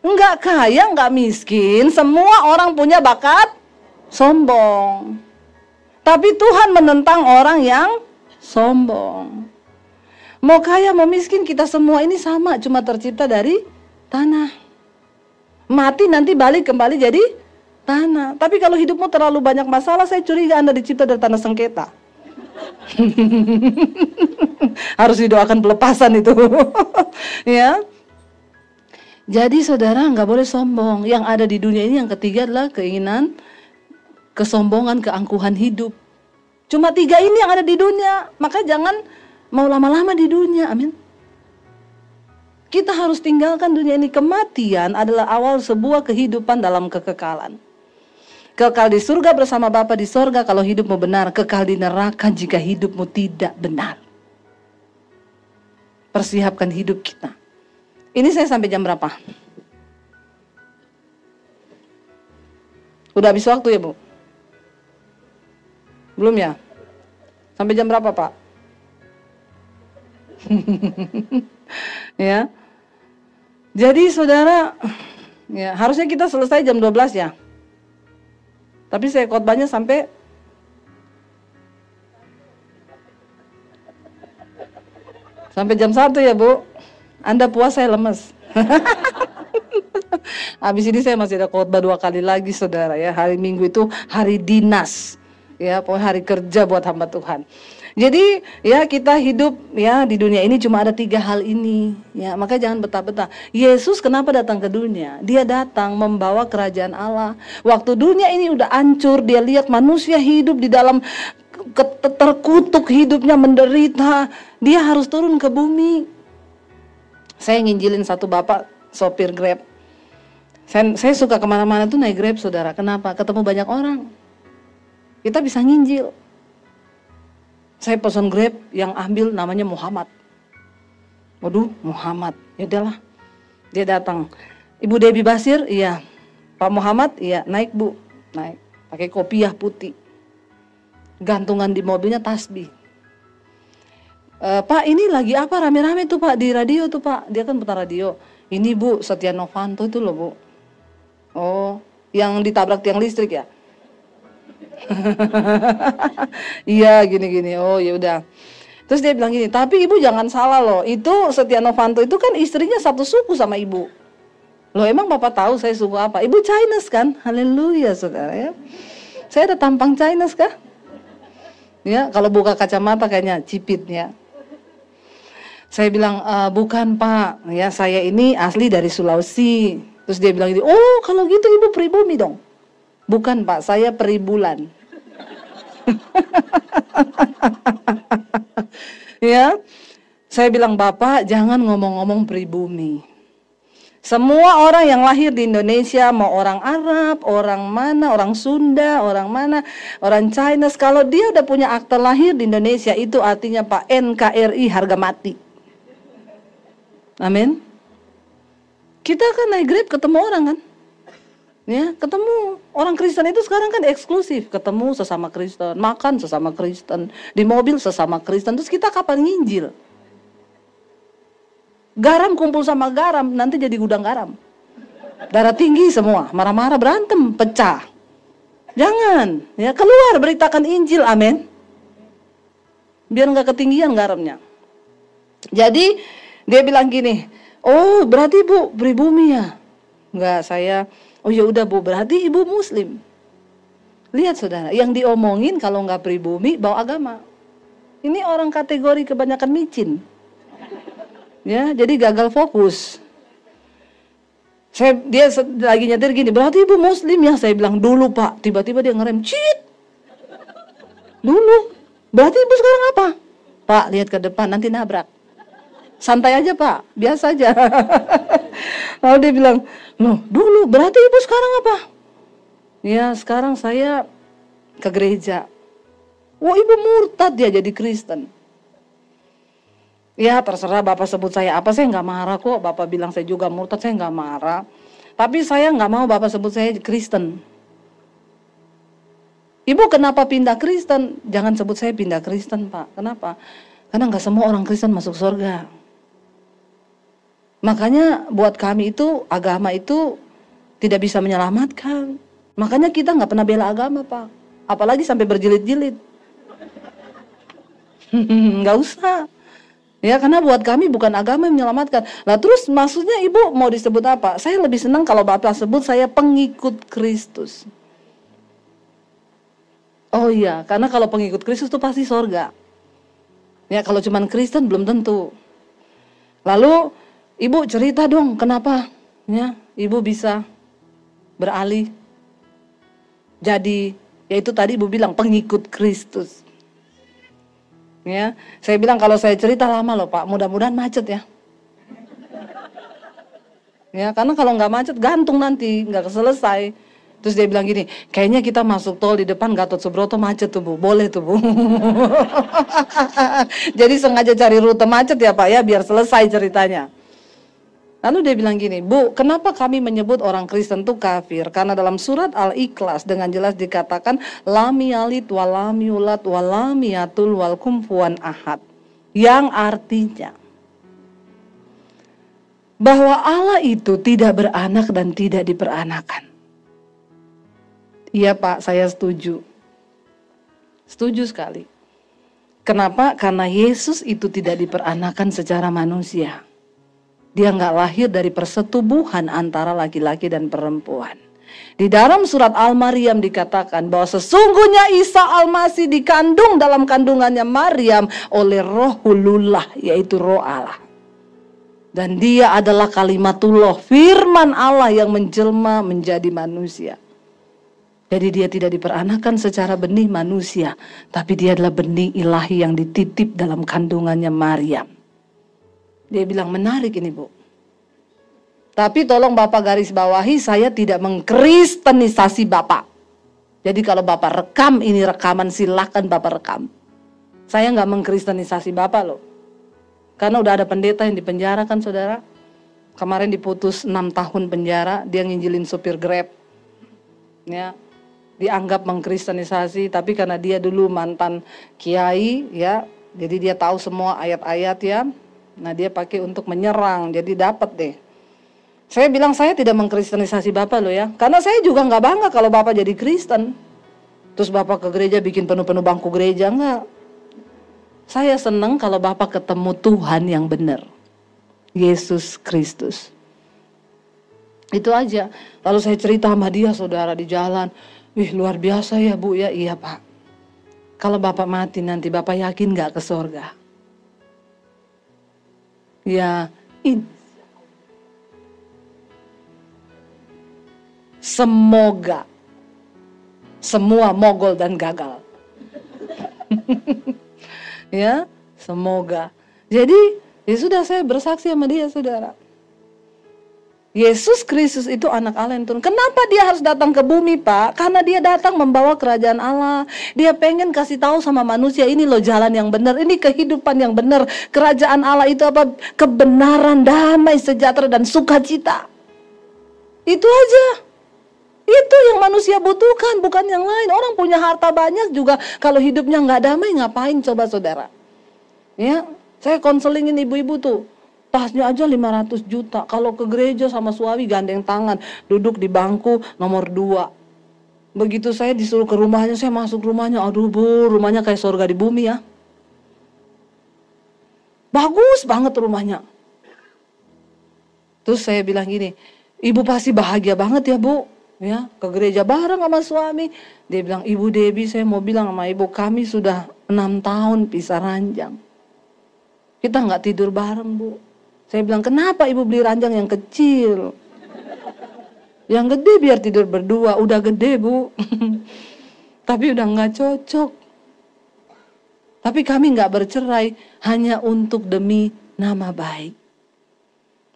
Nggak kaya, nggak miskin, semua orang punya bakat sombong. Tapi Tuhan menentang orang yang sombong. Mau kaya, mau miskin, kita semua ini sama, cuma tercipta dari tanah. Mati nanti balik kembali jadi tanah. Tapi kalau hidupmu terlalu banyak masalah, saya curiga Anda dicipta dari tanah sengketa. Harus didoakan pelepasan itu. Ya. Jadi saudara nggak boleh sombong. Yang ada di dunia ini yang ketiga adalah keinginan, kesombongan, keangkuhan hidup. Cuma 3 ini yang ada di dunia. Maka jangan mau lama-lama di dunia. Amin. Kita harus tinggalkan dunia ini. Kematian adalah awal sebuah kehidupan dalam kekekalan. Kekal di surga bersama Bapa di surga kalau hidupmu benar. Kekal di neraka jika hidupmu tidak benar. Persiapkan hidup kita. Ini saya sampai jam berapa? Udah habis waktu ya Bu? Belum ya? Sampai jam berapa Pak? Ya. Jadi saudara, ya harusnya kita selesai jam 12 ya. Tapi saya khotbahnya sampai jam 1 ya Bu. Anda puas, saya lemes. Habis ini saya masih ada khotbah 2 kali lagi saudara ya. Hari Minggu itu hari dinas. Ya, pokoknya hari kerja buat hamba Tuhan. Jadi ya kita hidup ya di dunia ini cuma ada 3 hal ini ya, maka jangan betah-betah. Yesus kenapa datang ke dunia? Dia datang membawa kerajaan Allah. Waktu dunia ini udah hancur, dia lihat manusia hidup di dalam terkutuk hidupnya, menderita, dia harus turun ke bumi. Saya nginjilin satu bapak sopir Grab. Saya suka kemana-mana tuh naik Grab saudara. Kenapa? Ketemu banyak orang, kita bisa nginjil. Saya pesan Grab yang ambil namanya Muhammad. Waduh, Muhammad. Ya udahlah. Dia datang. Ibu Debbie Basir, iya. Pak Muhammad, iya. Naik Bu, naik. Pakai kopiah putih. Gantungan di mobilnya tasbih. Pak, ini lagi apa rame-rame tuh Pak di radio tuh Pak? Dia kan putar radio. Ini Bu, Setia Novanto itu loh Bu. Oh, yang ditabrak tiang listrik ya? Iya gini-gini. Oh ya udah. Terus dia bilang gini, tapi ibu jangan salah loh, itu Setia Novanto itu kan istrinya satu suku sama ibu. Loh emang bapak tahu saya suku apa? Ibu Chinese kan? Haleluya saudara ya. Saya ada tampang Chinese kah? Ya kalau buka kacamata kayaknya cipit ya. Saya bilang bukan Pak, ya saya ini asli dari Sulawesi. Terus dia bilang gini, oh kalau gitu ibu pribumi dong. Bukan Pak, saya peribulan. Ya, saya bilang Bapak jangan ngomong-ngomong pribumi. Semua orang yang lahir di Indonesia, mau orang Arab, orang mana, orang Sunda, orang mana, orang Chinese, kalau dia udah punya akte lahir di Indonesia, itu artinya Pak NKRI harga mati. Amin. Kita kan naik Grab ketemu orang kan. Ya, ketemu orang Kristen itu sekarang kan eksklusif, ketemu sesama Kristen, makan sesama Kristen, di mobil sesama Kristen. Terus kita kapan nginjil? Garam kumpul sama garam, nanti jadi gudang garam. Darah tinggi semua, marah-marah, berantem, pecah. Jangan, ya keluar beritakan Injil, amin. Biar nggak ketinggian garamnya. Jadi dia bilang gini, oh berarti ibu pribumi ya? Enggak, saya. Oh ya udah bu, berarti ibu Muslim. Lihat saudara, yang diomongin kalau nggak pribumi bawa agama. Ini orang kategori kebanyakan micin. Ya, jadi gagal fokus. Dia lagi nyetir gini, berarti ibu Muslim ya? Saya bilang dulu pak, tiba-tiba dia ngerem, cit. Dulu, berarti ibu sekarang apa? Pak, lihat ke depan nanti nabrak. Santai aja pak, biasa aja. Lalu dia bilang, loh dulu berarti ibu sekarang apa? Ya sekarang saya ke gereja. Wah ibu murtad ya jadi Kristen. Ya terserah bapak sebut saya apa, saya nggak marah kok. Bapak bilang saya juga murtad, saya nggak marah. Tapi saya nggak mau bapak sebut saya Kristen. Ibu kenapa pindah Kristen? Jangan sebut saya pindah Kristen pak. Kenapa? Karena nggak semua orang Kristen masuk surga. Makanya buat kami itu agama itu tidak bisa menyelamatkan. Makanya kita nggak pernah bela agama pak. Apalagi sampai berjilid-jilid. Nggak usah. Ya karena buat kami bukan agama yang menyelamatkan. Nah terus maksudnya ibu mau disebut apa? Saya lebih senang kalau bapak sebut saya pengikut Kristus. Oh iya, karena kalau pengikut Kristus itu pasti sorga. Ya kalau cuman Kristen belum tentu. Lalu ibu cerita dong kenapa ya ibu bisa beralih jadi, yaitu tadi ibu bilang pengikut Kristus. Ya, saya bilang kalau saya cerita lama loh Pak, mudah-mudahan macet ya. Ya, karena kalau nggak macet gantung nanti, nggak selesai. Terus dia bilang gini, kayaknya kita masuk tol di depan Gatot Subroto macet tuh Bu, boleh tuh Bu. Jadi sengaja cari rute macet ya Pak ya, biar selesai ceritanya. Lalu dia bilang gini, Bu, kenapa kami menyebut orang Kristen itu kafir? Karena dalam surat Al-Ikhlas dengan jelas dikatakan lam yalid wa lam yulad wa lam yatul wal kufuwan ahad. Yang artinya bahwa Allah itu tidak beranak dan tidak diperanakan. Iya Pak, saya setuju. Setuju sekali. Kenapa? Karena Yesus itu tidak diperanakan secara manusia. Dia nggak lahir dari persetubuhan antara laki-laki dan perempuan. Di dalam surat Al-Maryam dikatakan bahwa sesungguhnya Isa Al-Masih dikandung dalam kandungannya Maryam oleh Rohulullah, yaitu Roh Allah. Dan dia adalah kalimatullah, firman Allah yang menjelma menjadi manusia. Jadi dia tidak diperanakan secara benih manusia, tapi dia adalah benih ilahi yang dititip dalam kandungannya Maryam. Dia bilang menarik ini Bu. Tapi tolong Bapak garis bawahi, saya tidak mengkristenisasi Bapak. Jadi kalau Bapak rekam ini rekaman, silahkan Bapak rekam. Saya nggak mengkristenisasi Bapak loh. Karena udah ada pendeta yang dipenjara kan saudara. Kemarin diputus 6 tahun penjara, dia nginjilin supir Grab. Ya, dianggap mengkristenisasi, tapi karena dia dulu mantan kiai ya, jadi dia tahu semua ayat-ayat ya. Nah dia pakai untuk menyerang, jadi dapat deh. Saya bilang saya tidak mengkristenisasi Bapak loh ya. Karena saya juga nggak bangga kalau Bapak jadi Kristen. Terus Bapak ke gereja bikin penuh-penuh bangku gereja, enggak. Saya senang kalau Bapak ketemu Tuhan yang benar. Yesus Kristus. Itu aja. Lalu saya cerita sama dia saudara di jalan. Wih luar biasa ya Bu ya. Iya Pak. Kalau Bapak mati nanti Bapak yakin nggak ke surga? Ya, semoga semua mogol dan gagal. Ya, semoga. Jadi, ya sudah saya bersaksi sama dia, saudara. Yesus Kristus itu anak Allah yang turun. Kenapa dia harus datang ke bumi, Pak? Karena dia datang membawa kerajaan Allah. Dia pengen kasih tahu sama manusia, ini loh jalan yang benar, ini kehidupan yang benar. Kerajaan Allah itu apa? Kebenaran, damai, sejahtera, dan sukacita. Itu aja. Itu yang manusia butuhkan, bukan yang lain. Orang punya harta banyak juga, kalau hidupnya nggak damai, ngapain coba saudara? Ya, saya konselingin ibu-ibu tuh, tasnya aja 500 juta. Kalau ke gereja sama suami gandeng tangan, duduk di bangku nomor 2. Begitu saya disuruh ke rumahnya, saya masuk rumahnya, aduh Bu, rumahnya kayak surga di bumi ya. Bagus banget rumahnya. Terus saya bilang gini, ibu pasti bahagia banget ya Bu, ya ke gereja bareng sama suami. Dia bilang, Ibu Debbie, saya mau bilang sama ibu, kami sudah 6 tahun pisah ranjang. Kita nggak tidur bareng Bu. Saya bilang, kenapa ibu beli ranjang yang kecil? Yang gede biar tidur berdua, udah gede Bu. Tapi udah nggak cocok. Tapi kami nggak bercerai hanya untuk demi nama baik.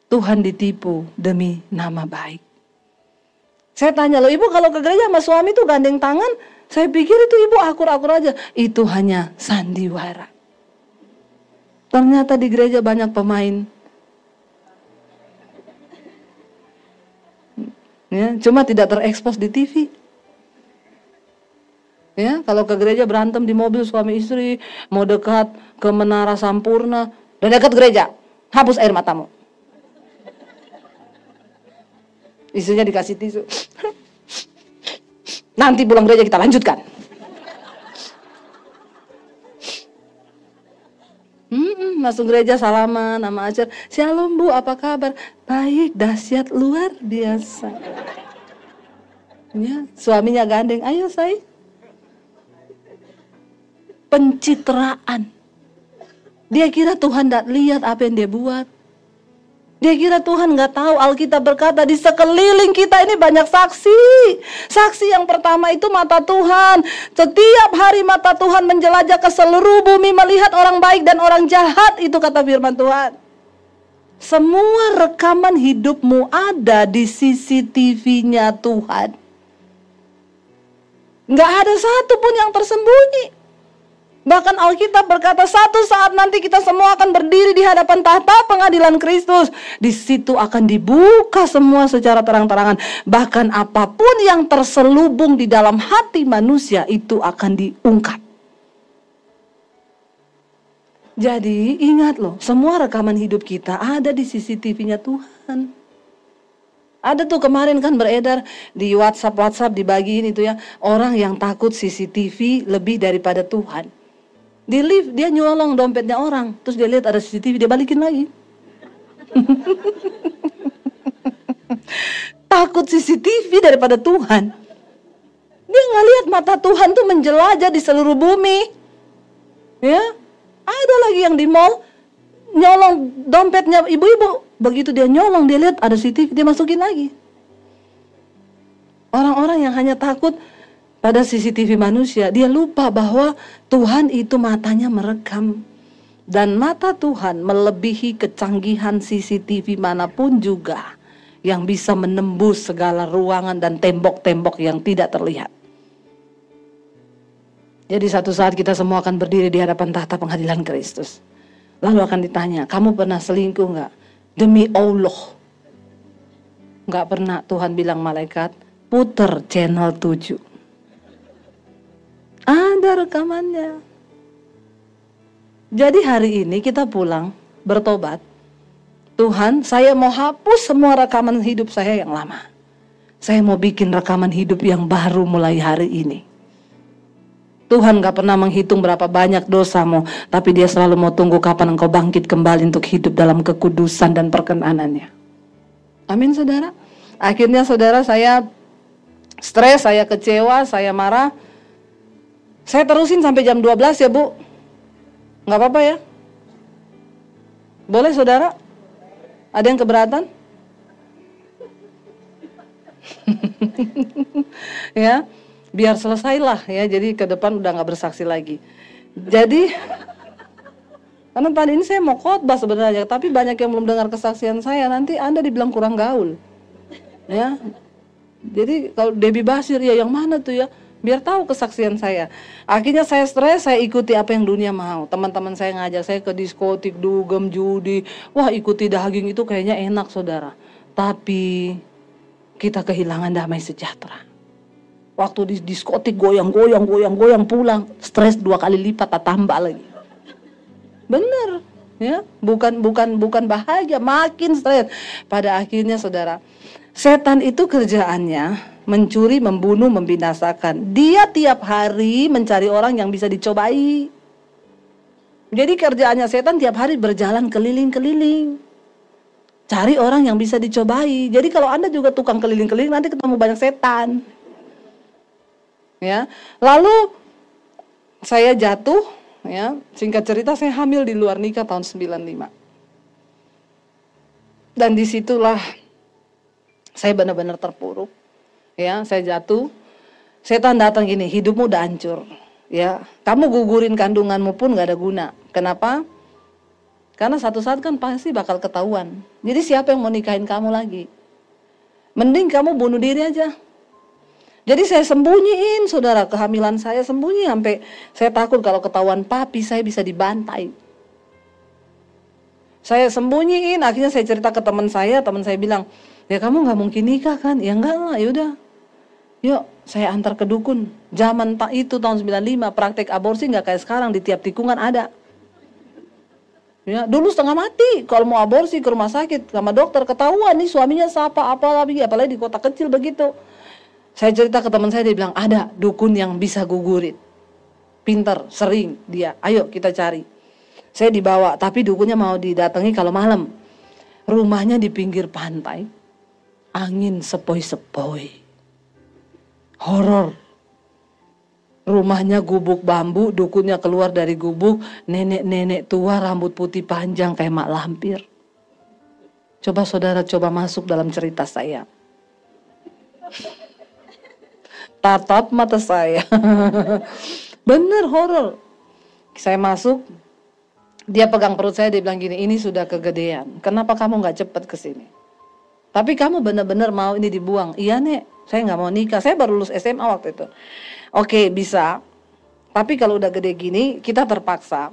Tuhan ditipu demi nama baik. Saya tanya, loh ibu kalau ke gereja sama suami tuh gandeng tangan, saya pikir itu ibu akur-akur aja. Itu hanya sandiwara. Ternyata di gereja banyak pemain. Ya, cuma tidak terekspos di TV. Ya, kalau ke gereja berantem di mobil suami istri, mau dekat ke Menara Sampurna, dan dekat gereja, hapus air matamu. Istrinya dikasih tisu. Nanti pulang gereja kita lanjutkan. Masuk gereja salaman sama ajar. Shalom Bu, apa kabar? Baik, dahsyat, luar biasa. Ya, suaminya gandeng, ayo say. Pencitraan. Dia kira Tuhan tidak lihat apa yang dia buat. Dia kira Tuhan nggak tahu. Alkitab berkata di sekeliling kita ini banyak saksi. Saksi yang pertama itu mata Tuhan. Setiap hari mata Tuhan menjelajah ke seluruh bumi melihat orang baik dan orang jahat. Itu kata firman Tuhan. Semua rekaman hidupmu ada di CCTV-nya Tuhan. Nggak ada satu pun yang tersembunyi. Bahkan Alkitab berkata satu saat nanti kita semua akan berdiri di hadapan tahta pengadilan Kristus. Di situ akan dibuka semua secara terang-terangan. Bahkan apapun yang terselubung di dalam hati manusia itu akan diungkap. Jadi ingat loh, semua rekaman hidup kita ada di CCTV-nya Tuhan. Ada tuh kemarin kan beredar di WhatsApp dibagiin itu ya, orang yang takut CCTV lebih daripada Tuhan. Di lift dia nyolong dompetnya orang, terus dia lihat ada CCTV, dia balikin lagi. Takut CCTV daripada Tuhan. Dia nggak lihat mata Tuhan tuh menjelajah di seluruh bumi. Ya, ada lagi yang di mall nyolong dompetnya ibu-ibu. Begitu dia nyolong, dia lihat ada CCTV, dia masukin lagi. Orang-orang yang hanya takut pada CCTV manusia, dia lupa bahwa Tuhan itu matanya merekam. Dan mata Tuhan melebihi kecanggihan CCTV manapun juga yang bisa menembus segala ruangan dan tembok-tembok yang tidak terlihat. Jadi satu saat kita semua akan berdiri di hadapan tahta pengadilan Kristus. Lalu akan ditanya, kamu pernah selingkuh gak? Demi Allah. Gak pernah. Tuhan bilang malaikat, puter channel 7. Ada rekamannya. Jadi hari ini kita pulang bertobat. Tuhan, saya mau hapus semua rekaman hidup saya yang lama. Saya mau bikin rekaman hidup yang baru mulai hari ini. Tuhan gak pernah menghitung berapa banyak dosamu, tapi dia selalu mau tunggu kapan engkau bangkit kembali untuk hidup dalam kekudusan dan perkenanannya. Amin saudara. Akhirnya saudara, saya stres, saya kecewa, saya marah. Saya terusin sampai jam 12 ya Bu. Nggak apa-apa ya? Boleh saudara? Ada yang keberatan? Ya, biar selesailah ya. Jadi ke depan udah nggak bersaksi lagi. Jadi, karena tadi ini saya mau khotbah sebenarnya, tapi banyak yang belum dengar kesaksian saya. Nanti Anda dibilang kurang gaul. Ya. Jadi kalau Debbie Basir ya yang mana tuh ya? Biar tahu kesaksian saya. Akhirnya saya stres, saya ikuti apa yang dunia mau. Teman-teman saya ngajak saya ke diskotik, dugem, judi. Wah, ikuti daging itu kayaknya enak saudara. Tapi kita kehilangan damai sejahtera. Waktu di diskotik goyang pulang, stres 2 kali lipat, tambah lagi. Bener, ya, bukan bahagia, makin stres. Pada akhirnya saudara, setan itu kerjaannya mencuri, membunuh, membinasakan. Dia tiap hari mencari orang yang bisa dicobai. Jadi kerjaannya setan tiap hari berjalan keliling-keliling, cari orang yang bisa dicobai. Jadi kalau Anda juga tukang keliling-keliling, nanti ketemu banyak setan. Ya, lalu saya jatuh, ya, singkat cerita saya hamil di luar nikah tahun 95. Dan disitulah saya benar-benar terpuruk. Ya, saya jatuh. Setan datang gini, hidupmu udah hancur. Ya, kamu gugurin kandunganmu pun gak ada guna. Kenapa? Karena satu saat kan pasti bakal ketahuan. Jadi siapa yang mau nikahin kamu lagi? Mending kamu bunuh diri aja. Jadi saya sembunyiin, saudara, kehamilan saya sembunyi sampai saya takut kalau ketahuan papi saya bisa dibantai. Saya sembunyiin, akhirnya saya cerita ke teman saya bilang, ya kamu nggak mungkin nikah kan? Ya enggak lah, yaudah. Yuk, saya antar ke dukun. Zaman itu tahun 95, praktek aborsi nggak kayak sekarang, di tiap tikungan ada. Ya, dulu setengah mati kalau mau aborsi ke rumah sakit sama dokter, ketahuan nih suaminya siapa, apalagi di kota kecil begitu. Saya cerita ke teman saya, dia bilang, ada dukun yang bisa gugurin. Pinter, sering dia, ayo kita cari. Saya dibawa, tapi dukunnya mau didatangi kalau malam. Rumahnya di pinggir pantai, angin sepoi-sepoi. Horor. Rumahnya gubuk bambu, dukunnya keluar dari gubuk, nenek-nenek tua rambut putih panjang kayak mak lampir. Coba saudara masuk dalam cerita saya. Tatap mata saya. Bener, horor. Saya masuk, dia pegang perut saya, dia bilang gini, ini sudah kegedean, kenapa kamu gak cepat kesini? Tapi kamu benar-benar mau ini dibuang? Iya nek, saya gak mau nikah, saya baru lulus SMA waktu itu. Oke, bisa, tapi kalau udah gede gini, kita terpaksa.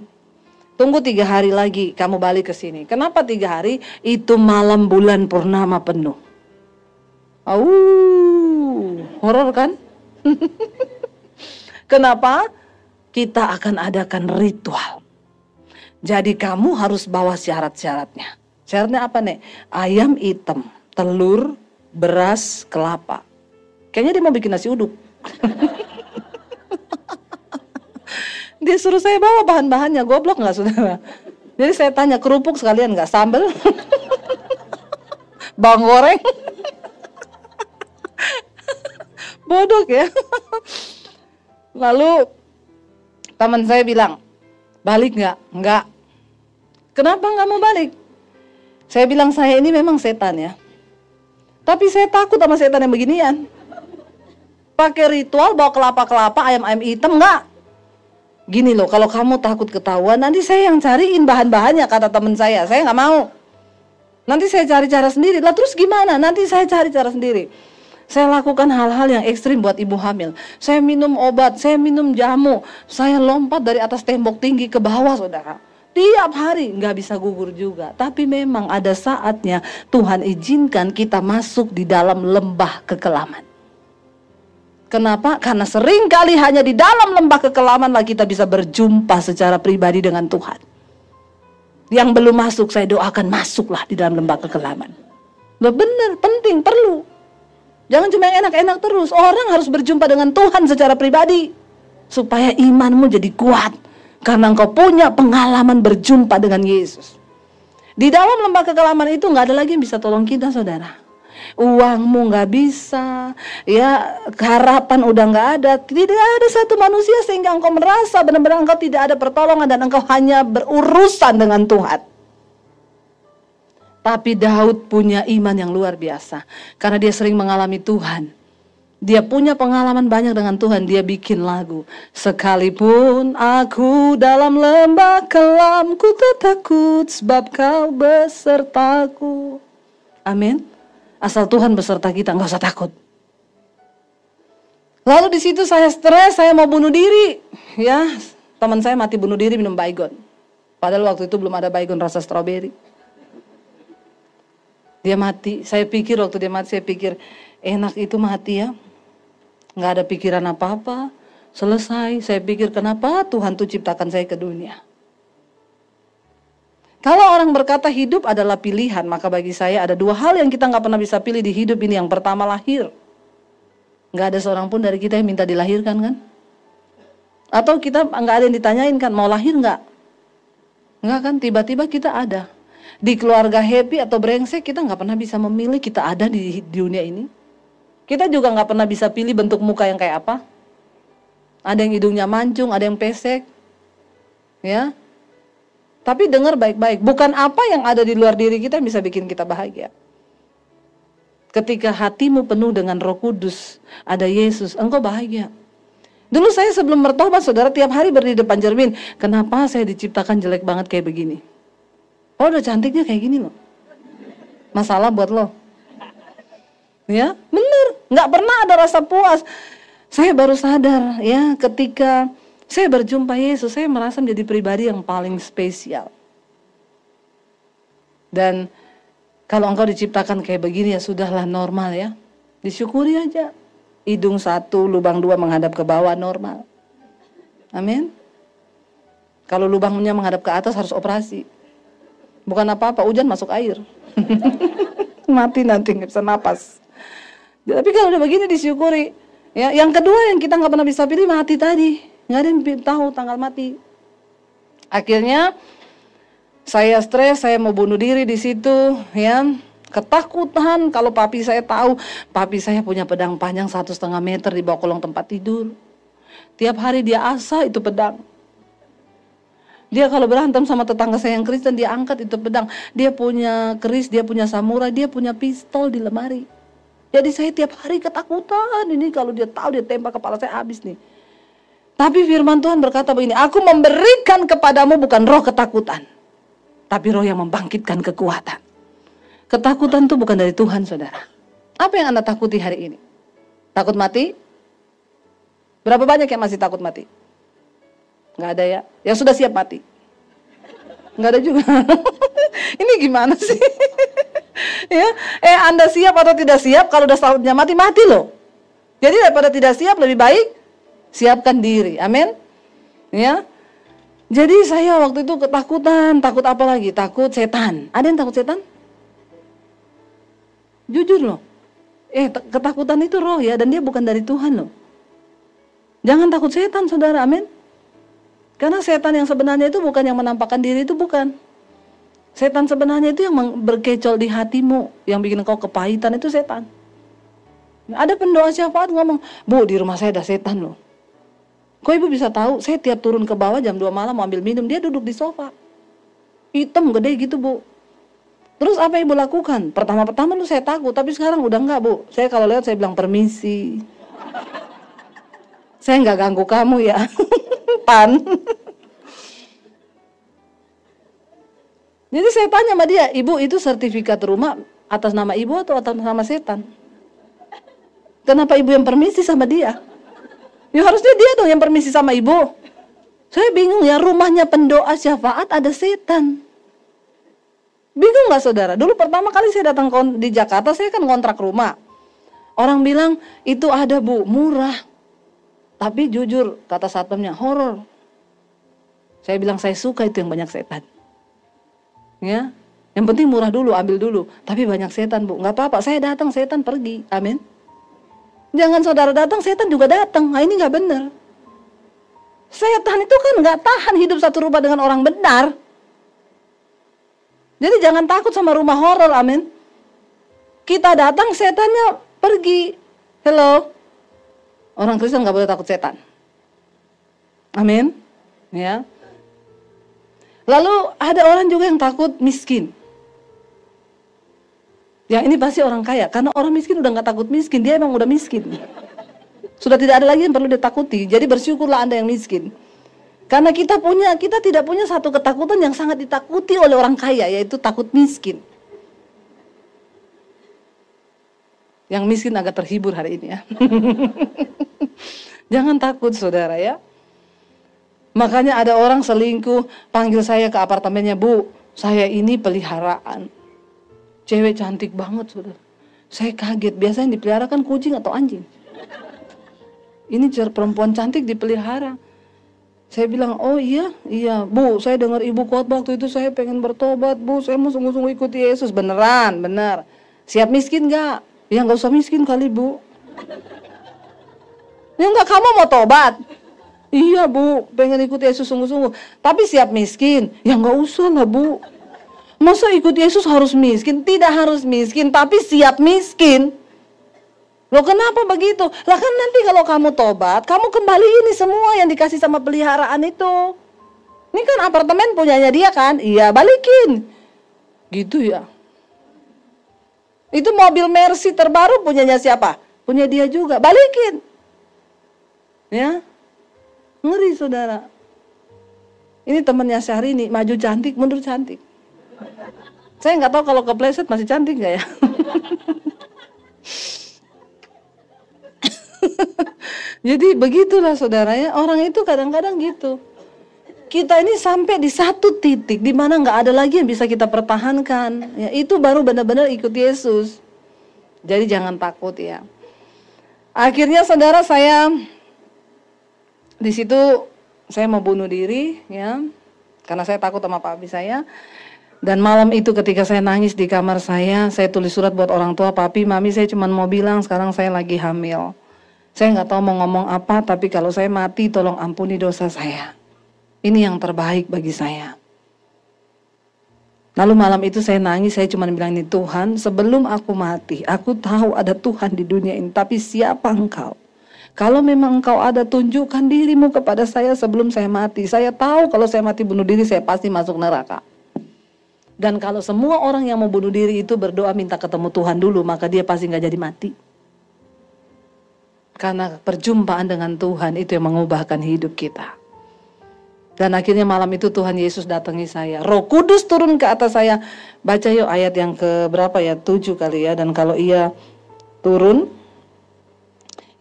Tunggu 3 hari lagi, kamu balik ke sini. Kenapa 3 hari? Itu malam bulan purnama penuh. Horor kan? Kenapa? Kita akan adakan ritual. Jadi kamu harus bawa syarat-syaratnya. Syaratnya apa nih? Ayam hitam, telur, beras, kelapa. Kayaknya dia mau bikin nasi uduk. Dia suruh saya bawa bahan-bahannya, goblok gak saudara? Jadi saya tanya, kerupuk sekalian gak? Sambal? Bawang goreng? Bodoh ya. Lalu teman saya bilang, balik nggak? Nggak. Kenapa nggak mau balik? Saya bilang, saya ini memang setan ya. Tapi saya takut sama setan yang beginian. Pakai ritual, bawa kelapa-kelapa, ayam-ayam hitam, nggak. Gini loh, kalau kamu takut ketahuan, nanti saya yang cariin bahan-bahannya, kata teman saya nggak mau. Nanti saya cari cara sendiri. Lah terus gimana? Nanti saya cari cara sendiri. Saya lakukan hal-hal yang ekstrim buat ibu hamil. Saya minum obat, saya minum jamu, saya lompat dari atas tembok tinggi ke bawah, saudara. Tiap hari nggak bisa gugur juga. Tapi memang ada saatnya Tuhan izinkan kita masuk di dalam lembah kekelaman. Kenapa? Karena sering kali hanya di dalam lembah kekelaman lah kita bisa berjumpa secara pribadi dengan Tuhan. Yang belum masuk, saya doakan masuklah di dalam lembah kekelaman. Loh bener, penting, perlu. Jangan cuma yang enak-enak terus. Orang harus berjumpa dengan Tuhan secara pribadi. Supaya imanmu jadi kuat. Karena engkau punya pengalaman berjumpa dengan Yesus. Di dalam lembah kekelaman itu gak ada lagi yang bisa tolong kita, saudara. Uangmu gak bisa. Ya, harapan udah gak ada. Tidak ada satu manusia sehingga engkau merasa benar-benar engkau tidak ada pertolongan. Dan engkau hanya berurusan dengan Tuhan. Tapi Daud punya iman yang luar biasa. Karena dia sering mengalami Tuhan. Dia punya pengalaman banyak dengan Tuhan. Dia bikin lagu. Sekalipun aku dalam lembah kelam, ku tak takut sebab kau besertaku. Amin. Asal Tuhan beserta kita, nggak usah takut. Lalu di situ saya stres, saya mau bunuh diri. Ya, teman saya mati bunuh diri minum Baygon. Padahal waktu itu belum ada Baygon rasa stroberi. Dia mati, saya pikir waktu dia mati, saya pikir Enak itu mati ya. Nggak ada pikiran apa-apa. Selesai. Saya pikir kenapa Tuhan tuh ciptakan saya ke dunia. Kalau orang berkata hidup adalah pilihan, maka bagi saya ada dua hal yang kita nggak pernah bisa pilih di hidup ini. Yang pertama lahir. Nggak ada seorang pun dari kita yang minta dilahirkan kan? Atau kita nggak ada yang ditanyain kan, mau lahir nggak? Nggak kan, tiba-tiba kita ada. Di keluarga happy atau brengsek, kita nggak pernah bisa memilih kita ada di dunia ini. Kita juga nggak pernah bisa pilih bentuk muka yang kayak apa. Ada yang hidungnya mancung, ada yang pesek. Ya. Tapi dengar baik-baik, bukan apa yang ada di luar diri kita yang bisa bikin kita bahagia. Ketika hatimu penuh dengan Roh Kudus, ada Yesus, engkau bahagia. Dulu saya sebelum bertobat, saudara, tiap hari berdiri depan cermin. Kenapa saya diciptakan jelek banget kayak begini? Oh, udah cantiknya kayak gini loh. Masalah buat lo. Ya, bener. Nggak pernah ada rasa puas. Saya baru sadar, ya, ketika saya berjumpa Yesus, saya merasa menjadi pribadi yang paling spesial. Dan kalau engkau diciptakan kayak begini, ya sudahlah, normal ya. Disyukuri aja. Hidung 1, lubang 2 menghadap ke bawah, normal. Amin. Kalau lubangnya menghadap ke atas harus operasi. Bukan apa-apa, hujan masuk air. Mati nanti, nggak bisa napas. Tapi kalau udah begini disyukuri. Ya, yang kedua yang kita nggak pernah bisa pilih mati tadi. Nggak ada yang tahu tanggal mati. Akhirnya saya stres, saya mau bunuh diri di situ, ya. Ketakutan kalau papi saya tahu, papi saya punya pedang panjang 1,5 meter di bawah kolong tempat tidur. Tiap hari dia asah itu pedang. Dia kalau berantem sama tetangga saya yang Kristen, dia angkat itu pedang. Dia punya keris, dia punya samurai, dia punya pistol di lemari. Jadi saya tiap hari ketakutan, ini kalau dia tahu dia tembak kepala saya habis nih. Tapi firman Tuhan berkata begini, aku memberikan kepadamu bukan roh ketakutan, tapi roh yang membangkitkan kekuatan. Ketakutan itu bukan dari Tuhan, saudara. Apa yang Anda takuti hari ini? Takut mati? Berapa banyak yang masih takut mati? Nggak ada ya? Yang sudah siap mati? Nggak ada juga. Ini gimana sih? Ya, Anda siap atau tidak siap? Kalau udah saatnya mati, mati loh. Jadi daripada tidak siap, lebih baik siapkan diri. Amin. Ya. Jadi saya waktu itu ketakutan. Takut apa lagi? Takut setan. Ada yang takut setan? Jujur loh, ketakutan itu roh ya, dan dia bukan dari Tuhan loh. Jangan takut setan, saudara, amin. Karena setan yang sebenarnya itu bukan yang menampakkan diri, itu bukan. Setan sebenarnya itu yang berkecol di hatimu, yang bikin kau kepahitan, itu setan. Ada pendoa syafaat ngomong, Bu, di rumah saya ada setan loh. Kok ibu bisa tahu? Saya tiap turun ke bawah jam 2 malam mau ambil minum, dia duduk di sofa. Hitam gede gitu, Bu. Terus apa ibu lakukan? Pertama-tama lu saya takut, tapi sekarang udah enggak, Bu. Saya kalau lewat saya bilang permisi. Saya enggak ganggu kamu ya. Pan. Jadi saya tanya sama dia, Ibu itu sertifikat rumah atas nama ibu atau atas nama setan? Kenapa ibu yang permisi sama dia? Ya harusnya dia dong yang permisi sama ibu. Saya bingung ya, rumahnya pendoa syafaat ada setan. Bingung gak saudara? Dulu pertama kali saya datang di Jakarta, saya kan kontrak rumah. Orang bilang, itu ada Bu, murah. Tapi jujur, kata satpamnya, horor. Saya bilang, saya suka itu yang banyak setan. Ya, yang penting murah dulu, ambil dulu. Tapi banyak setan, Bu. Gak apa-apa, saya datang, setan pergi. Amin. Jangan saudara datang, setan juga datang. Nah ini gak benar. Setan itu kan gak tahan hidup satu rumah dengan orang benar. Jadi jangan takut sama rumah horor, amin. Kita datang, setannya pergi. Hello. Orang Kristen gak boleh takut setan. Amin. Ya. Lalu ada orang juga yang takut miskin. Yang ini pasti orang kaya, karena orang miskin udah gak takut miskin, dia emang udah miskin. Sudah tidak ada lagi yang perlu ditakuti, jadi bersyukurlah Anda yang miskin. Karena kita tidak punya satu ketakutan yang sangat ditakuti oleh orang kaya, yaitu takut miskin. Yang miskin agak terhibur hari ini ya. Jangan takut saudara ya. Makanya ada orang selingkuh, panggil saya ke apartemennya, Bu, saya ini peliharaan. Cewek cantik banget saudara. Saya kaget, biasanya yang dipelihara kan kucing atau anjing. Ini perempuan cantik dipelihara. Saya bilang, oh iya Bu, saya dengar ibu khotbah waktu itu, saya pengen bertobat Bu, saya mau sungguh-sungguh ikuti Yesus. Beneran, bener. Siap miskin gak? Ya gak usah miskin kali Bu. Ya enggak, kamu mau tobat? Iya Bu, pengen ikut Yesus sungguh-sungguh. Tapi siap miskin? Ya enggak usah lah Bu. Masa ikut Yesus harus miskin? Tidak harus miskin, tapi siap miskin. Loh kenapa begitu? Lah kan nanti kalau kamu tobat, kamu kembali ini semua yang dikasih sama peliharaan itu. Ini kan apartemen punyanya dia kan? Iya, balikin. Gitu ya. Itu mobil Mercy terbaru punyanya siapa? Punya dia juga, balikin. Ya. Ngeri saudara. Ini temannya Syahrini, maju cantik, mundur cantik. Saya nggak tahu kalau kepleset masih cantik nggak ya? Jadi begitulah saudara ya, orang itu kadang-kadang gitu. Kita ini sampai di satu titik di mana nggak ada lagi yang bisa kita pertahankan. Ya, itu baru benar-benar ikut Yesus. Jadi jangan takut ya. Akhirnya saudara, saya di situ saya mau bunuh diri ya, karena saya takut sama papi saya. Dan malam itu ketika saya nangis di kamar saya tulis surat buat orang tua, papi, mami, saya cuma mau bilang sekarang saya lagi hamil. Saya nggak tahu mau ngomong apa, tapi kalau saya mati tolong ampuni dosa saya. Ini yang terbaik bagi saya. Lalu malam itu saya nangis, saya cuma bilang ini, Tuhan, sebelum aku mati, aku tahu ada Tuhan di dunia ini, tapi siapa Engkau? Kalau memang Engkau ada, tunjukkan dirimu kepada saya sebelum saya mati. Saya tahu kalau saya mati bunuh diri, saya pasti masuk neraka. Dan kalau semua orang yang mau bunuh diri itu berdoa minta ketemu Tuhan dulu, maka dia pasti nggak jadi mati. Karena perjumpaan dengan Tuhan itu yang mengubahkan hidup kita. Dan akhirnya malam itu Tuhan Yesus datangi saya. Roh Kudus turun ke atas saya. Baca yuk ayat yang ke berapa ya? 7 kali ya. Dan kalau ia turun,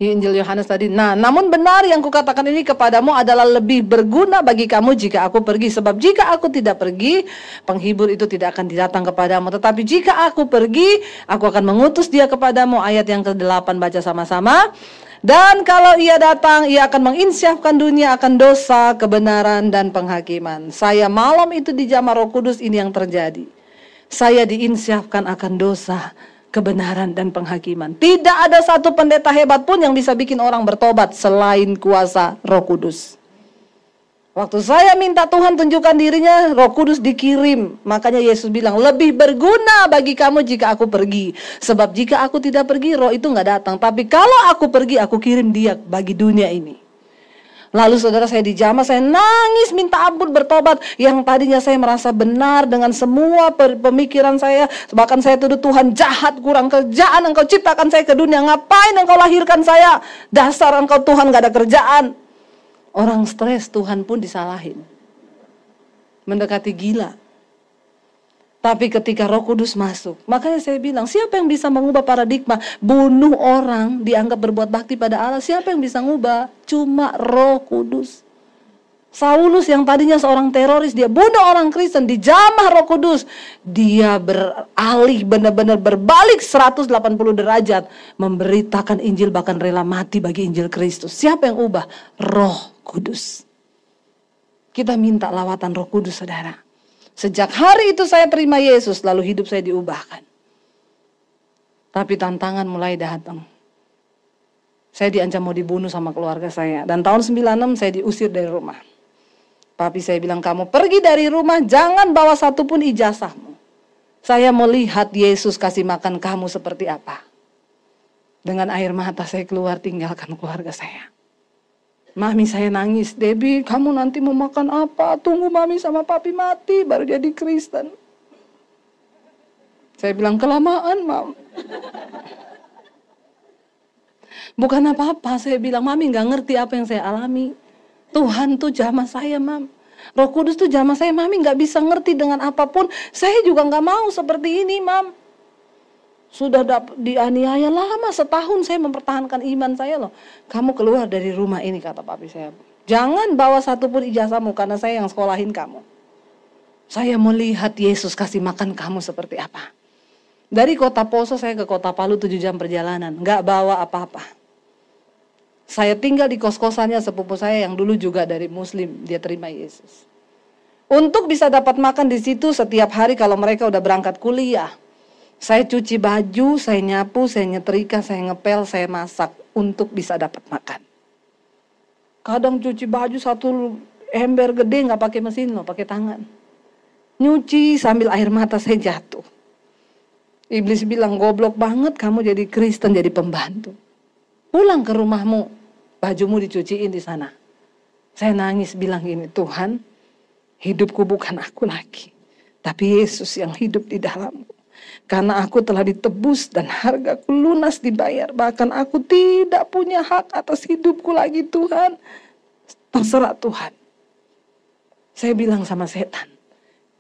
Injil Yohanes tadi. Nah, namun benar yang kukatakan ini kepadamu adalah lebih berguna bagi kamu jika aku pergi. Sebab jika aku tidak pergi, penghibur itu tidak akan datang kepadamu. Tetapi jika aku pergi, aku akan mengutus dia kepadamu. Ayat yang ke-8 baca sama-sama. Dan kalau ia datang, ia akan menginsyafkan dunia akan dosa, kebenaran, dan penghakiman. Saya malam itu di jamaah Roh Kudus ini yang terjadi. Saya diinsyafkan akan dosa, kebenaran, dan penghakiman. Tidak ada satu pendeta hebat pun yang bisa bikin orang bertobat selain kuasa Roh Kudus. Waktu saya minta Tuhan tunjukkan dirinya, Roh Kudus dikirim. Makanya Yesus bilang, lebih berguna bagi kamu jika aku pergi. Sebab jika aku tidak pergi, roh itu gak datang. Tapi kalau aku pergi, aku kirim dia bagi dunia ini. Lalu saudara, saya di jamaah, saya nangis minta ampun bertobat. Yang tadinya saya merasa benar dengan semua pemikiran saya. Bahkan saya tuduh Tuhan jahat, kurang kerjaan. Engkau ciptakan saya ke dunia, ngapain engkau lahirkan saya? Dasar engkau Tuhan gak ada kerjaan. Orang stres, Tuhan pun disalahin. Mendekati gila. Tapi ketika Roh Kudus masuk, makanya saya bilang, siapa yang bisa mengubah paradigma? Bunuh orang dianggap berbuat bakti pada Allah. Siapa yang bisa ngubah? Cuma Roh Kudus. Saulus yang tadinya seorang teroris, dia bunuh orang Kristen di jamaah Roh Kudus. Dia beralih, benar-benar berbalik 180 derajat, memberitakan Injil, bahkan rela mati bagi Injil Kristus. Siapa yang ubah? Roh Kudus. Kita minta lawatan Roh Kudus, saudara. Sejak hari itu saya terima Yesus, lalu hidup saya diubahkan. Tapi tantangan mulai datang. Saya diancam mau dibunuh sama keluarga saya. Dan tahun 96 saya diusir dari rumah. Papi saya bilang, kamu pergi dari rumah, jangan bawa satupun ijazahmu. Saya mau lihat Yesus kasih makan kamu seperti apa. Dengan air mata saya keluar, tinggalkan keluarga saya. Mami saya nangis, Debbie, kamu nanti mau makan apa? Tunggu mami sama papi mati, baru jadi Kristen. Saya bilang, kelamaan, Mam. Bukan apa-apa, saya bilang, mami gak ngerti apa yang saya alami. Tuhan tuh jamah saya, Mam. Roh Kudus tuh jamah saya, mami gak bisa ngerti dengan apapun. Saya juga gak mau seperti ini, Mam. Sudah dianiaya lama, setahun saya mempertahankan iman saya loh. Kamu keluar dari rumah ini, kata papi saya. Jangan bawa satupun ijazahmu, karena saya yang sekolahin kamu. Saya mau lihat Yesus kasih makan kamu seperti apa. Dari kota Poso saya ke kota Palu 7 jam perjalanan, nggak bawa apa-apa. Saya tinggal di kos-kosannya sepupu saya yang dulu juga dari Muslim, dia terima Yesus. Untuk bisa dapat makan di situ setiap hari kalau mereka udah berangkat kuliah, saya cuci baju, saya nyapu, saya nyetrika, saya ngepel, saya masak untuk bisa dapat makan. Kadang cuci baju satu ember gede nggak pakai mesin loh, pakai tangan. Nyuci sambil air mata saya jatuh. Iblis bilang, goblok banget kamu jadi Kristen, jadi pembantu. Pulang ke rumahmu, bajumu dicuciin di sana. Saya nangis bilang gini, Tuhan, hidupku bukan aku lagi, tapi Yesus yang hidup di dalamku. Karena aku telah ditebus dan hargaku lunas dibayar. Bahkan aku tidak punya hak atas hidupku lagi, Tuhan. Terserah Tuhan. Saya bilang sama setan,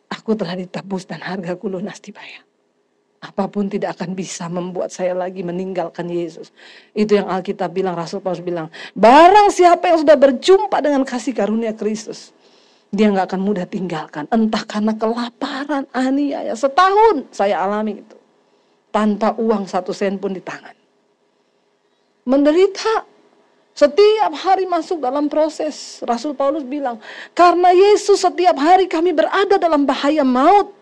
aku telah ditebus dan hargaku lunas dibayar. Apapun tidak akan bisa membuat saya lagi meninggalkan Yesus. Itu yang Alkitab bilang, Rasul Paulus bilang, barang siapa yang sudah berjumpa dengan kasih karunia Kristus, dia gak akan mudah tinggalkan. Entah karena kelaparan, aniaya. Setahun saya alami itu. Tanpa uang 1 sen pun di tangan. Menderita. Setiap hari masuk dalam proses. Rasul Paulus bilang, karena Yesus setiap hari kami berada dalam bahaya maut.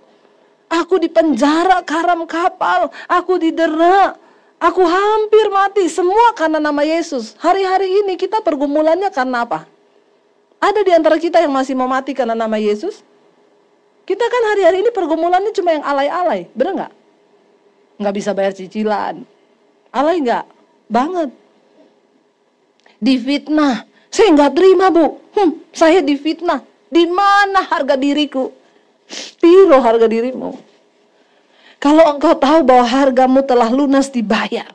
Aku dipenjara karam kapal. Aku didera. Aku hampir mati. Semua karena nama Yesus. Hari-hari ini kita pergumulannya karena apa? Ada di antara kita yang masih mau mati karena nama Yesus? Kita kan hari-hari ini pergumulannya cuma yang alay-alay, bener gak? Gak bisa bayar cicilan. Alay gak? Banget. Difitnah. Saya gak terima, Bu. Saya difitnah. Di mana harga diriku? Piro harga dirimu? Kalau engkau tahu bahwa hargamu telah lunas dibayar,